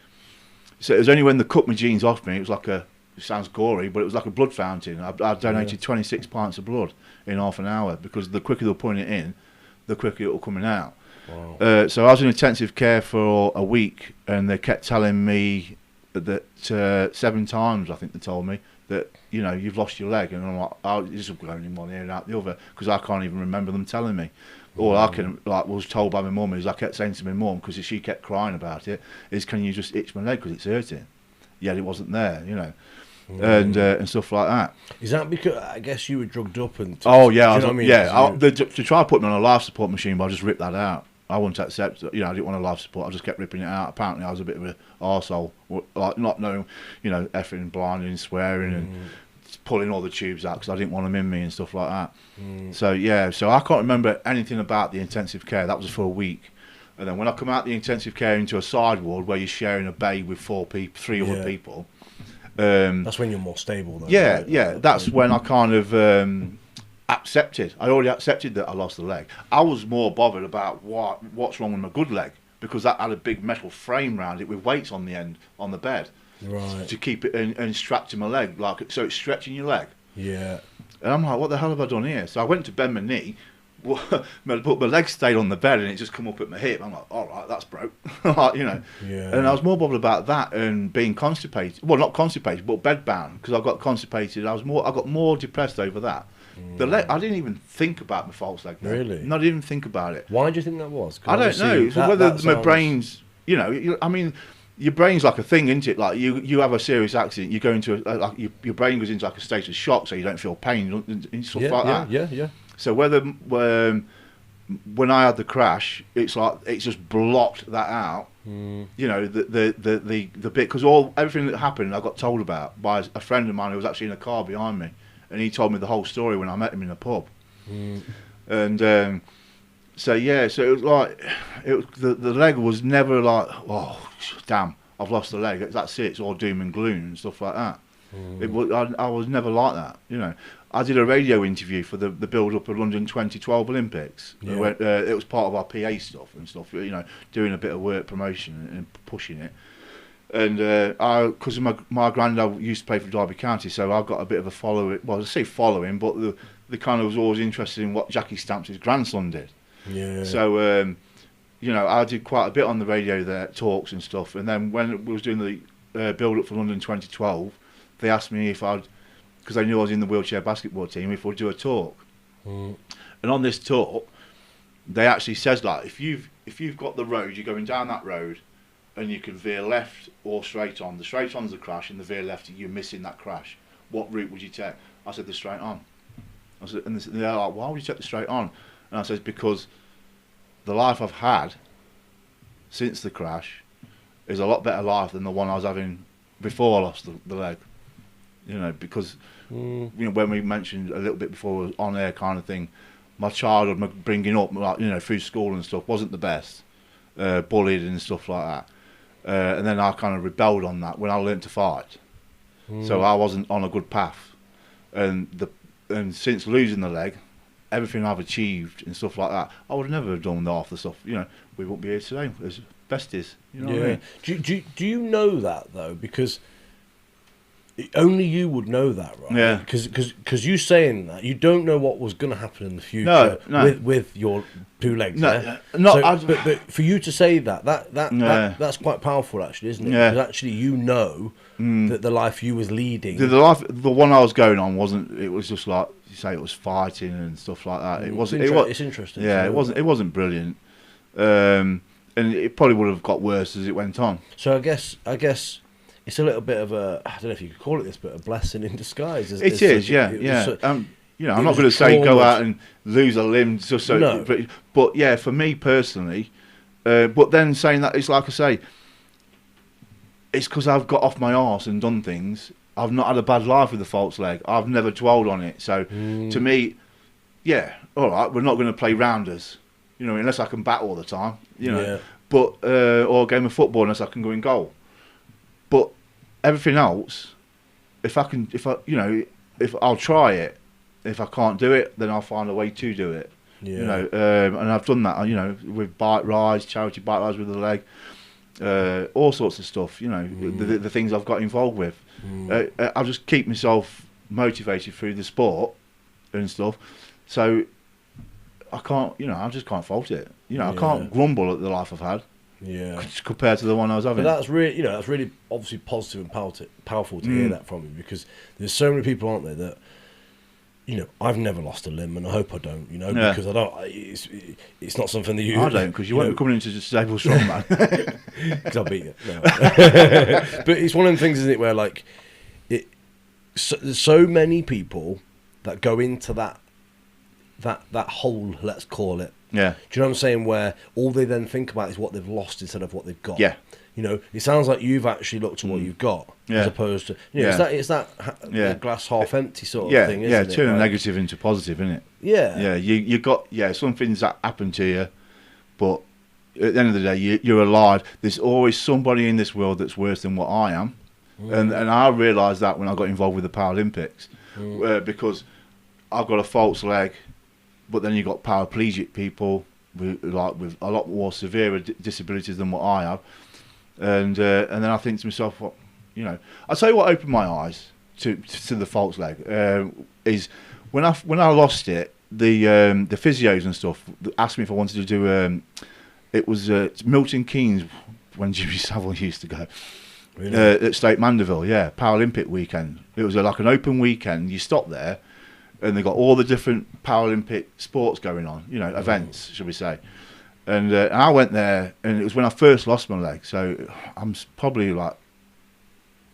So it was only when they cut my jeans off me, it was like it sounds gory, but it was like a blood fountain. I donated 26 pints of blood in half an hour because the quicker they're putting it in, the quicker it will coming out. Wow. So I was in intensive care for a week, and they kept telling me that 7 times, I think they told me, that you've lost your leg, and I'm like, oh, this is going in one ear and out the other because I can't even remember them telling me. All I can was told by my mum is I kept saying to my mum because she kept crying about it is, can you just itch my leg because it's hurting? Yet it wasn't there, and stuff like that. Is that because I guess you were drugged up and? Oh yeah, to try to put me on a life support machine, but I just ripped that out. I wouldn't accept it. I didn't want a life support. I just kept ripping it out. Apparently, I was a bit of an arsehole, like not knowing, effing, blinding, and swearing, and pulling all the tubes out because I didn't want them in me and stuff like that. So I can't remember anything about the intensive care. That was for a week, and then when I come out the intensive care into a side ward where you're sharing a bay with 3 other people. That's when you're more stable. Though, right? That's when I kind of. Accepted. I already accepted that I lost the leg. I was more bothered about what's wrong with my good leg because that had a big metal frame around it with weights on the end on the bed, right, to keep it and strapped to my leg, so it's stretching your leg. Yeah. And I'm like, what the hell have I done here? So I went to bend my knee, but my leg stayed on the bed and it just come up at my hip. I'm like, all right, that's broke. Yeah. And I was more bothered about that and being constipated. Well, not constipated, but bedbound because I got constipated. I got more depressed over that. The leg, I didn't even think about my false leg. Really? No, I didn't even think about it. Why do you think that was? I don't know. Whether my brain's, I mean, your brain's like a thing, isn't it? Like you have a serious accident, you go into your brain goes into like a state of shock, so you don't feel pain and stuff like that. Yeah. So whether when I had the crash, it's like it's just blocked that out. The bit because everything that happened, I got told about by a friend of mine who was actually in a car behind me. And he told me the whole story when I met him in a pub. And so it was like the leg was never like, oh damn, I've lost the leg. That's it. It's all doom and gloom and stuff like that. I was never like that. I did a radio interview for the build up of London 2012 Olympics. Yeah. It was part of our PA stuff and stuff. Doing a bit of work promotion and pushing it. And because my granddad used to play for Derby County, so I've got a bit of a following. Well, I say following, but the kind of was always interested in what Jackie Stamps' grandson did. Yeah. So I did quite a bit on the radio there, talks and stuff. And then when we was doing the build up for London 2012, they asked me if because they knew I was in the wheelchair basketball team, if I'd do a talk. And on this talk, they actually says like, if you've got the road, you're going down that road. And you can veer left or straight on. The straight on's the crash, and the veer left, you're missing that crash. What route would you take? I said the straight on. I said, and they're like, why would you take the straight on? And I said, because the life I've had since the crash is a lot better life than the one I was having before I lost the leg. you know, because you know, when we mentioned a little bit before on air kind of thing, my childhood, my bringing up, like, you know, through school and stuff wasn't the best, bullied and stuff like that, and then I kind of rebelled on that when I learned to fight. So I wasn't on a good path, and since losing the leg, everything I've achieved and stuff like that, I would never have done half the stuff. You know, we wouldn't be here today as besties. You know what I mean? Do you know that though? Because only you would know that, right? Yeah. Because you saying that, you don't know what was going to happen in the future with your two legs. No, yeah? no. So, but for you to say that's quite powerful, actually, isn't it? Yeah. Because actually, you know that the life you was leading, the one I was going on wasn't. It was just like you say, it was fighting and stuff like that. It wasn't. It's interesting. Yeah, it wasn't. It wasn't brilliant. And it probably would have got worse as it went on. So I guess it's a little bit of a, I don't know if you could call it this, but a blessing in disguise. It is, yeah. You know, I'm not going to say go out and lose a limb just so. No. But yeah, for me personally, but then saying that, it's like I say, it's because I've got off my arse and done things. I've not had a bad life with the false leg. I've never dwelled on it. So to me, yeah, all right, we're not going to play rounders, you know, unless I can bat all the time, you know. Yeah. But or a game of football unless I can go in goal. But everything else, if I'll try it. If I can't do it, then I'll find a way to do it. Yeah. You know, and I've done that. You know, with bike rides, charity bike rides with the leg, all sorts of stuff. You know, the things I've got involved with. I just keep myself motivated through the sport and stuff. So I can't. You know, I just can't fault it. You know, I can't grumble at the life I've had. Yeah. Compared to the one I was having. But that's really, you know, that's really obviously positive and powerful to hear that from you, because there's so many people, aren't there, that, you know, I've never lost a limb, and I hope I don't, you know, because I don't. It's not something that you. I don't, because you won't be coming into disabled strongman. Because I'll beat you. No. But it's one of them things, isn't it, where like there's so many people that go into that hole, let's call it. Yeah. Do you know what I'm saying? Where all they then think about is what they've lost instead of what they've got. Yeah. You know, it sounds like you've actually looked at what you've got, as opposed to, you know, it's that glass half empty sort of thing, isn't it? Turn right? negative into positive, isn't it? Yeah. Yeah, you got, some things that happen to you, but at the end of the day, you're alive. There's always somebody in this world that's worse than what I am. And I realised that when I got involved with the Paralympics, because I've got a false leg, but then you've got paraplegic people with a lot more severe disabilities than what I have. And then I think to myself, well, you know, I'll tell you what opened my eyes to the false leg is when I lost it, the physios and stuff asked me if I wanted to do it was Milton Keynes when Jimmy Savile used to go. Really? At State Mandeville, Paralympic weekend. It was like an open weekend. You stop there, and they got all the different Paralympic sports going on, you know, events, should we say. And I went there, and it was when I first lost my leg. So I'm probably like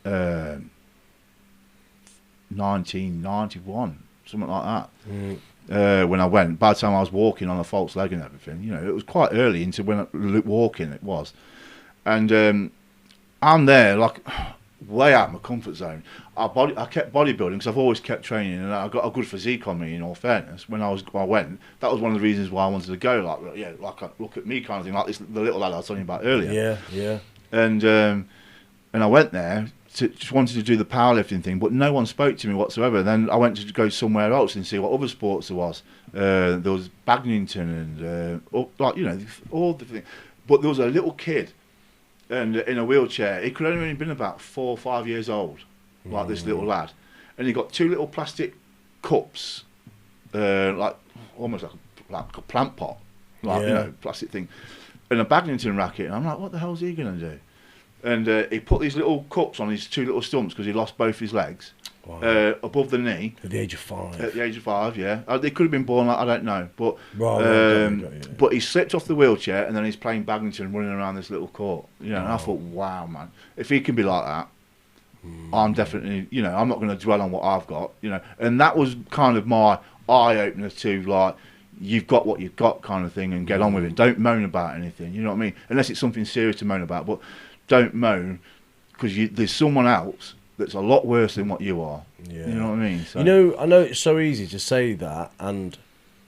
1991, something like that. When I went, by the time I was walking on a false leg and everything, you know, it was quite early into when walking it was. And I'm there, like, way out of my comfort zone. I kept bodybuilding because I've always kept training, and I got a good physique on me. In all fairness, when I went, that was one of the reasons why I wanted to go. Like look at me kind of thing, like the little lad I was telling you about earlier. Yeah. And I went there just wanted to do the powerlifting thing, but no one spoke to me whatsoever. Then I went to go somewhere else and see what other sports there was. There was badminton and all the things. But there was a little kid, and in a wheelchair. He could only have been about 4 or 5 years old, like this little lad, and he got 2 little plastic cups, almost like a plant pot, plastic thing, and a badminton racket. And I'm like, what the hell is he gonna do? And he put these little cups on his 2 little stumps because he lost both his legs. Wow. Above the knee. At the age of 5. At the age of 5, yeah. They could have been born like, I don't know, but right, but he slipped off the wheelchair and then he's playing badminton, running around this little court. And I thought, wow, man, if he can be like that, I'm definitely, I'm not going to dwell on what I've got, And that was kind of my eye opener to like, you've got what you've got kind of thing, and get on with it. Don't moan about anything. You know what I mean? Unless it's something serious to moan about, but don't moan because there's someone else that's a lot worse than what you are. Yeah. You know what I mean? So, You know, I know it's so easy to say that,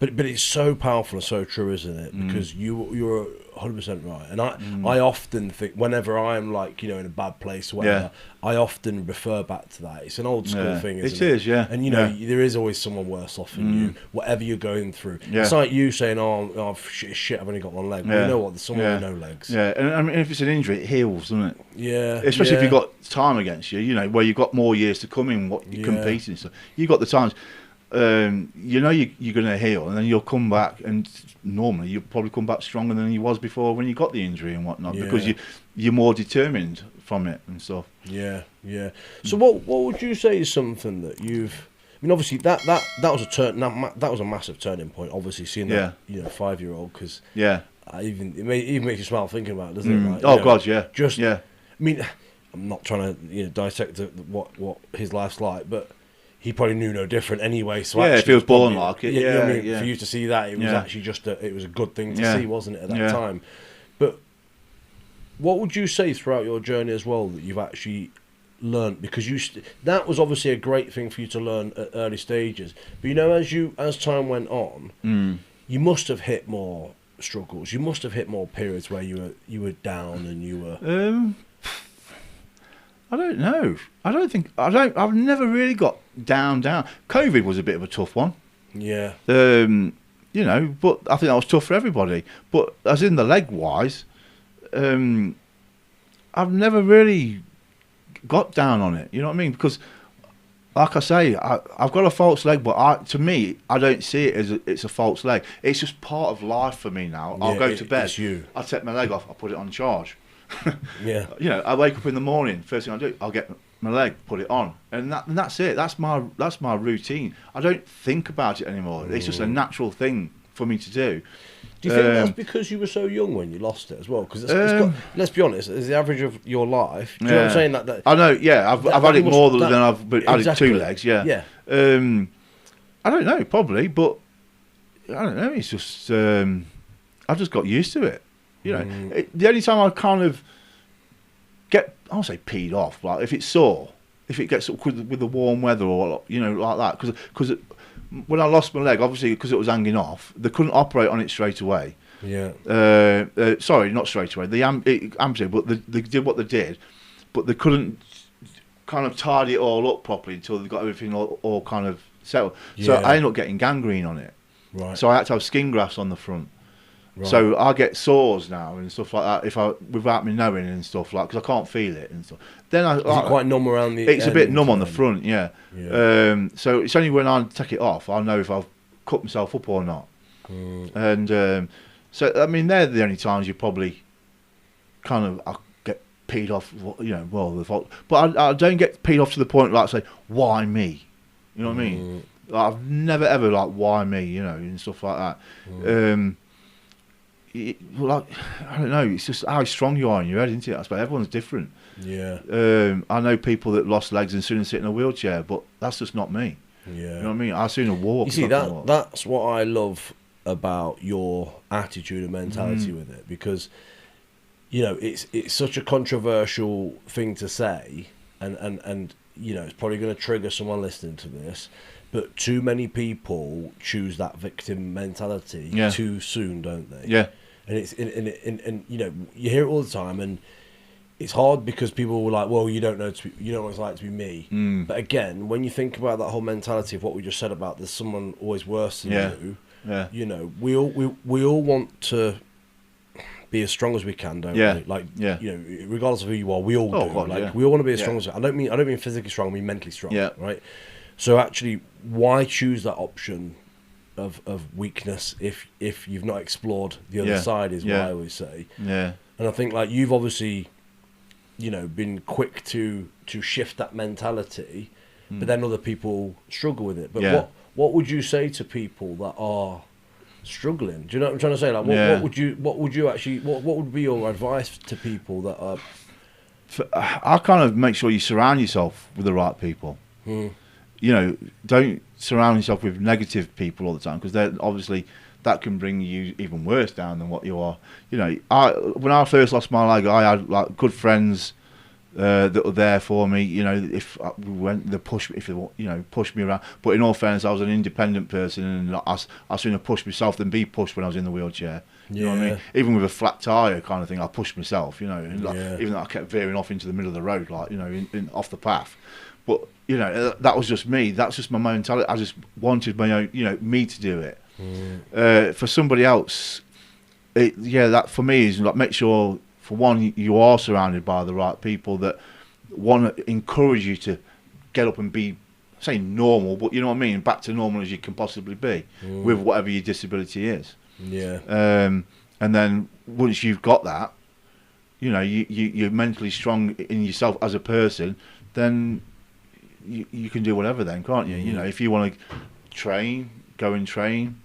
but it's so powerful and so true, isn't it? Because you're 100% right. And I often think, whenever I'm like, you know, in a bad place or whatever, I often refer back to that. It's an old school thing, isn't it? It is, yeah. And, you know, there is always someone worse off than you, whatever you're going through. Yeah. It's like you saying, oh shit, I've only got one leg. Well, you know what? There's someone with no legs. Yeah, and I mean, if it's an injury, it heals, doesn't it? Yeah. Especially if you've got time against you, you know, where you've got more years to come in, what you're competing. So you've got the times. You know you're going to heal, and then you'll come back, and normally you'll probably come back stronger than you was before when you got the injury and whatnot, because you're more determined from it and stuff. Yeah. So what would you say is something that you've? I mean, obviously that was a turn. That was a massive turning point. Obviously, seeing that 5-year-old, because it even makes you smile thinking about it, doesn't it? Like, God, yeah. I mean, I'm not trying to dissect what his life's like, but he probably knew no different anyway. So if he was born like it, you know what I mean? For you to see that, it was actually it was a good thing to see, wasn't it, at that time? But what would you say throughout your journey as well that you've actually learned? Because that was obviously a great thing for you to learn at early stages. But you know, as time went on, you must have hit more struggles. You must have hit more periods where you were down and you were. I don't know. I've never really got down. COVID was a bit of a tough one. Yeah. You know, but I think that was tough for everybody. But as in the leg wise, I've never really got down on it. You know what I mean? Because, like I say, I've got a false leg, but to me, I don't see it as it's a false leg. It's just part of life for me now. I'll go to bed. I take my leg off. I put it on charge. Yeah. You know, I wake up in the morning. First thing I do, I'll get my leg, put it on, and that's it. That's my routine. I don't think about it anymore. It's just a natural thing for me to do. Do you think that's because you were so young when you lost it as well? Because let's be honest, it's the average of your life. Do you know what I'm saying? That I know. Yeah, I've had it more than I've added 2 legs. Yeah. Yeah. I don't know, probably, but I don't know. It's just I've just got used to it. You know, the only time I kind of I'll say peed off, like if it's sore, if it gets with the warm weather or, you know, like that, because when I lost my leg, obviously because it was hanging off, they couldn't operate on it straight away. Yeah. Sorry, not straight away. It amputated, but they did what they did, but they couldn't kind of tidy it all up properly until they got everything all kind of settled. Yeah. So I ended up getting gangrene on it. Right. So I had to have skin grafts on the front. Right. So I get sores now and stuff like that without me knowing and stuff, like, because I can't feel it and stuff. Then Is it quite numb around the? It's a bit numb on the front, yeah. Yeah. So it's only when I take it off I'll know if I've cut myself up or not. And so I mean, they're the only times you probably kind of I get peed off, you know. Well, the fault, but I don't get peed off to the point like say, why me? You know what I mean? Like, I've never ever like, why me? You know, and stuff like that. Like, I don't know, it's just how strong you are in your head, isn't it? I suppose everyone's different. Yeah. I know people that lost legs and sooner sit in a wheelchair, but that's just not me. Yeah. You know what I mean? I sooner walk. You see, that's what I love about your attitude and mentality with it, because, you know, it's such a controversial thing to say, and you know, it's probably going to trigger someone listening to this, but too many people choose that victim mentality too soon, don't they? Yeah. And it's and you know, you hear it all the time, and it's hard because people were like, well, you don't know what it's like to be me. But again, when you think about that whole mentality of what we just said about there's someone always worse than you, you know, we all want to be as strong as we can, don't we? Like, you know, regardless of who you are, we all do. God, we all want to be as strong as. I don't mean physically strong. I mean mentally strong. Right. So actually, why choose that option of weakness if you've not explored the other side? Is what I always say. Yeah. And I think, like, you've obviously, you know, been quick to shift that mentality, but then other people struggle with it. But what would you say to people that are struggling? Do you know what I'm trying to say? Like, what would be your advice to people that are? I kind of make sure you surround yourself with the right people. You know, don't surround yourself with negative people all the time, because they're obviously that can bring you even worse down than what you are. You know, when I first lost my leg, I had like good friends that were there for me. You know, if we went, they push me, if they push me around. But in all fairness, I was an independent person, and I sooner push myself than be pushed when I was in the wheelchair. You know what I mean? Even with a flat tyre kind of thing, I pushed myself. You know, and even though I kept veering off into the middle of the road, like off the path. But that was just me. That's just my mentality. I just wanted my own, me to do it. For somebody else, that for me is like, make sure, for one, you are surrounded by the right people that want to encourage you to get up and be, say, normal, but you know what I mean, back to normal as you can possibly be with whatever your disability is. Yeah. And then once you've got that, you're mentally strong in yourself as a person, then you can do whatever then, can't you? If you want to go and train,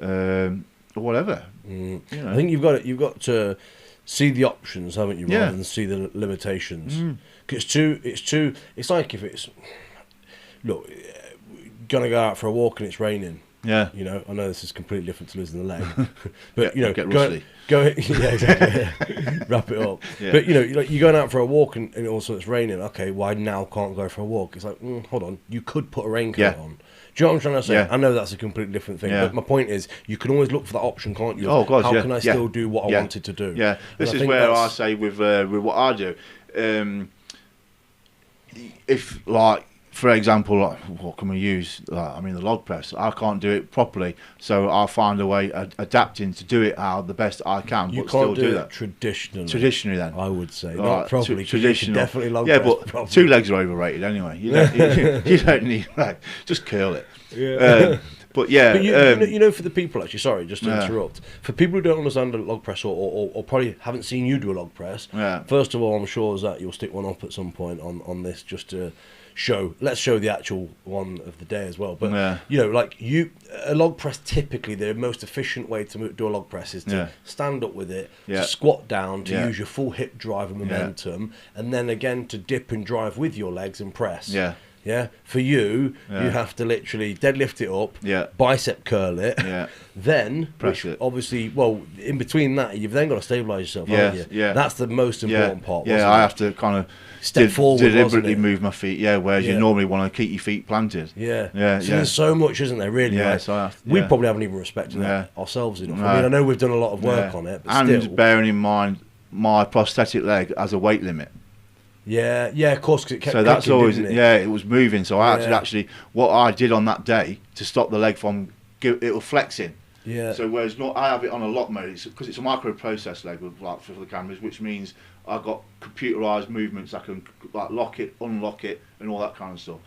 or whatever. I think you've got to see the options, haven't you, rather than see the limitations. Cause it's like if it's, look, gonna go out for a walk and it's raining. Yeah. I know this is completely different to losing the leg, but get rusty. Yeah, exactly. Wrap it up. Yeah. But you're going out for a walk and also it's raining. Okay, why now can't go for a walk? It's like, hold on, you could put a raincoat on. Do you know what I'm trying to say? Yeah. I know that's a completely different thing, but my point is, you can always look for that option, can't you? Oh God, how can I still do what I wanted to do? Yeah, this is where I say with what I do, if like, for example, like, what can we use? The log press. I can't do it properly, so I'll find a way adapting to do it how the best I can. You but can't still do that that traditionally. Then I would say not properly. Traditional, definitely log press. But properly. 2 legs are overrated anyway. You don't need just curl it. Yeah. But for the people, actually, sorry, just to interrupt. For people who don't understand a log press or probably haven't seen you do a log press, first of all, I'm sure is that you'll stick one up at some point on this just to let's show the actual one of the day as well. But a log press, typically the most efficient way to do a log press is to stand up with it, to squat down, to use your full hip drive and momentum, and then again to dip and drive with your legs and press. Yeah, for you, you have to literally deadlift it up, bicep curl it, then press it. Obviously, well, in between that, you've then got to stabilise yourself, haven't you? Yeah, that's the most important part. I have to kind of step forward, deliberately move my feet. Whereas you normally want to keep your feet planted. So there's so much, isn't there? Really, we probably haven't even respected that ourselves enough. No. I know we've done a lot of work on it, but and still, bearing in mind my prosthetic leg has a weight limit. Yeah, of course, because it kept. So that's kicking, always didn't it? it was moving. So I actually what I did on that day to stop the leg from it was flexing. Yeah. So whereas I have it on a lock mode, because it's a microprocess leg with for the cameras, which means I've got computerized movements. I can lock it, unlock it, and all that kind of stuff.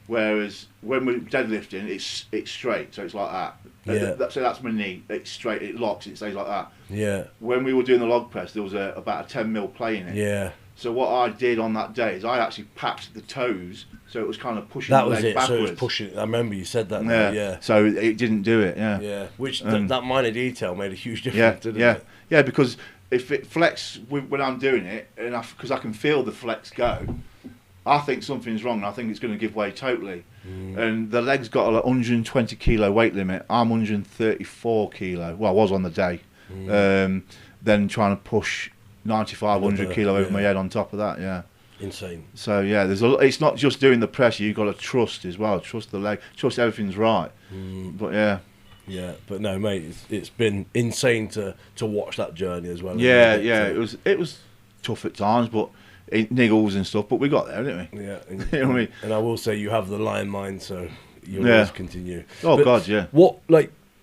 Whereas when we're deadlifting, it's straight, so it's like that. Yeah. So that's my knee. It's straight. It locks. It stays like that. Yeah. When we were doing the log press, there was about a 10mm play in it. Yeah. So what I did on that day is I actually patched the toes, so it was kind of pushing the leg backwards. So it was pushing. I remember you said that. Yeah. So it didn't do it. Yeah. Yeah. Which that minor detail made a huge difference. Didn't it? Yeah. Because if it flex when I'm doing it, and because I can feel the flex go, I think something's wrong. And I think it's going to give way totally. And the leg's got a 120 kilo weight limit. I'm 134 kilo. Well, I was on the day. Then trying to push 9,500 kilo over my head on top of that, insane. So it's not just doing the pressure. You've got to trust as well. Trust the leg. Trust everything's right. But but no, mate, it's been insane to watch that journey as well. It was tough at times, but it niggles and stuff. But we got there, didn't we? Yeah, you know what I mean. And I will say you have the lion mind, so you'll always continue. Oh, but God, yeah.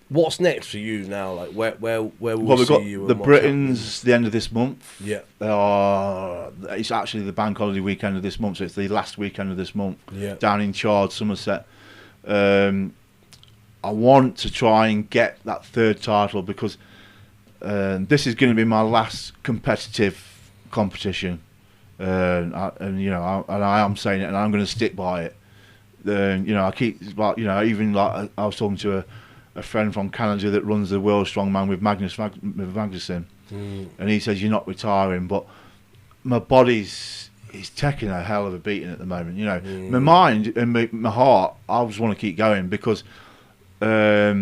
What's next for you now? Like where will we've got you? The Britons the end of this month. Yeah. It's actually the bank holiday weekend of this month, so it's the last weekend of this month. Yeah. Down in Chard, Somerset. I want to try and get that 3rd title because this is going to be my last competitive competition, and I am saying it, and I'm going to stick by it. I keep even I was talking to a friend from Canada that runs the World Strongman with Magnuson, and he says you're not retiring, but my body's taking a hell of a beating at the moment. My mind and my heart, I just want to keep going because I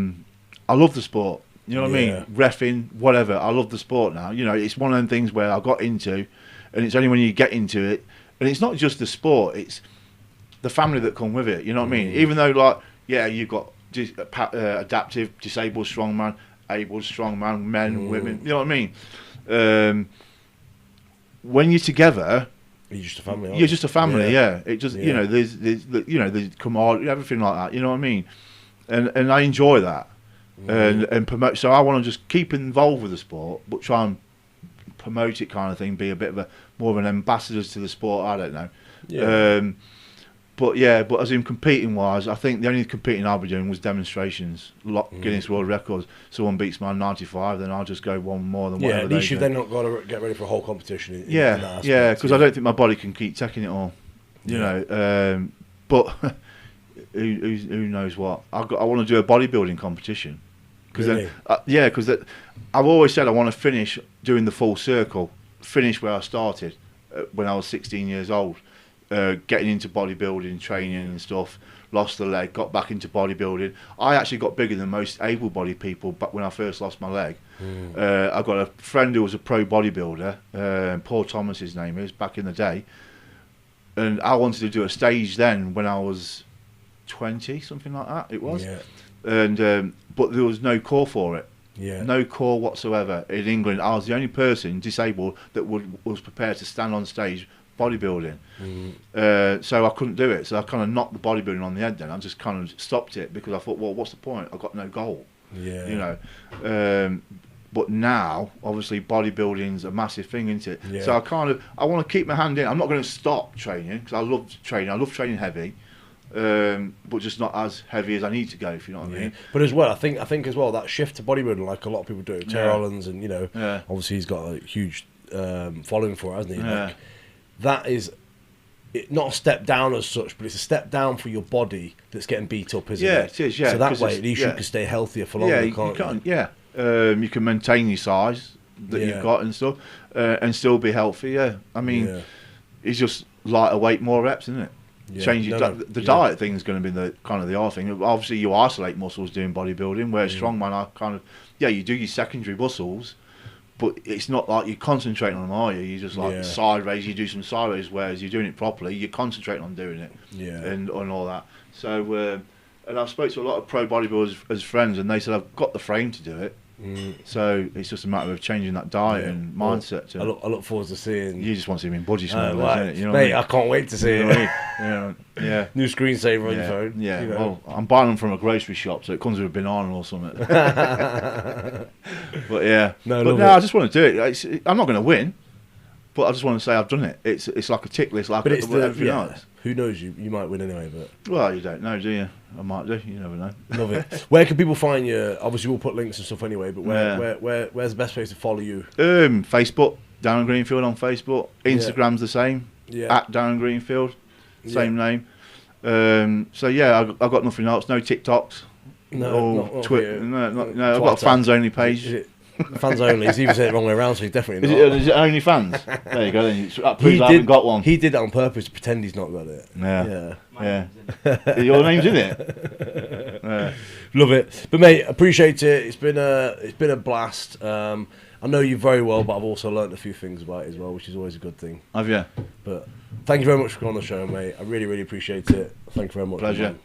love the sport. You know what I mean? Reffing, whatever. I love the sport now. It's one of them things where I got into, and it's only when you get into it And it's not just the sport; it's the family that come with it. You know what I mean? Even though, like, yeah, you've got adaptive, disabled strongman, able strongman, men, women. You know what I mean? When you're together, you're just a family. You're just a family. Yeah. It just Yeah. there's camaraderie, everything like that. You know what I mean? And I enjoy that. And promote. So I want to just keep involved with the sport, but try and promote it, kind of thing. Be a bit of a more of an ambassador to the sport. I don't know. Yeah. But as in competing wise, I think the only competing I'll be doing was demonstrations, Guinness World Records. Someone beats my 95, then I'll just go one more than whatever. Yeah, at least you've then not got to get ready for a whole competition. In yeah, that aspect, yeah, because I don't think my body can keep taking it all. You know, but who knows what? I want to do a bodybuilding competition. Really? Because I've always said I want to finish doing the full circle, finish where I started when I was 16 years old. Getting into bodybuilding, training and stuff, lost the leg, got back into bodybuilding. I actually got bigger than most able-bodied people back when I first lost my leg. I got a friend who was a pro bodybuilder, Paul Thomas his name is, back in the day. And I wanted to do a stage then when I was 20, something like that it was. Yeah. And but there was no call for it. Yeah. No call whatsoever in England. I was the only person disabled that was prepared to stand on stage bodybuilding. So I couldn't do it. So I kind of knocked the bodybuilding on the head then. I just kind of stopped it because I thought, well, what's the point? I've got no goal. Yeah. You know. But now, obviously, bodybuilding's a massive thing, isn't it? Yeah. So I want to keep my hand in. I'm not going to stop training because I love training. I love training heavy. But just not as heavy as I need to go, if you know what I mean. But as well, I think as well that shift to bodybuilding, like a lot of people do, Terry Hollands, and obviously he's got a huge following for it, hasn't he? Yeah. Like, that is not a step down as such, but it's a step down for your body that's getting beat up, isn't it? Yeah, it is. Yeah. So that way, at least you can stay healthier for longer. You can maintain your size that you've got and stuff, and still be healthy. Yeah. I mean, it's just lighter weight, more reps, isn't it? Yeah. Change your diet thing is going to be the kind of the hard thing. Obviously, you isolate muscles doing bodybuilding, whereas strongman, I kind of you do your secondary muscles, but it's not like you're concentrating on them, are you? You just like sideways, you do some sideways, whereas you're doing it properly, you're concentrating on doing it, and all that. So, and I've spoke to a lot of pro bodybuilders as friends, and they said I've got the frame to do it. So it's just a matter of changing that diet and mindset. I look forward to seeing. You just want to see me in body smell, right. you know Mate, what I can't wait to see it. Yeah. New screensaver on your phone. Yeah, you know. well, I'm buying them from a grocery shop, so it comes with a banana or something. But yeah, I just want to do it. I'm not going to win, but I just want to say I've done it. It's like a tick list, like everything else. Who knows? You might win anyway, but well, you don't know, do you? I might do. You never know. Love it. Where can people find you? Obviously, we'll put links and stuff anyway. But where's the best place to follow you? Facebook, Darren Greenfield on Facebook. Instagram's the same. Yeah. At Darren Greenfield, same name. So yeah, I've got nothing else. No TikToks. No, not Twitter. No. I've got a fans only page. Fans only. He's even said it the wrong way around, so he's definitely not. Is it only fans? There you go. Then I haven't got one. He did that on purpose to pretend he's not got it. Yeah. Your name's in it. Love it. But mate, appreciate it. It's been a blast. I know you very well, but I've also learnt a few things about it as well, which is always a good thing. Have you? But thank you very much for coming on the show, mate. I really, really appreciate it. Thank you very much. Pleasure.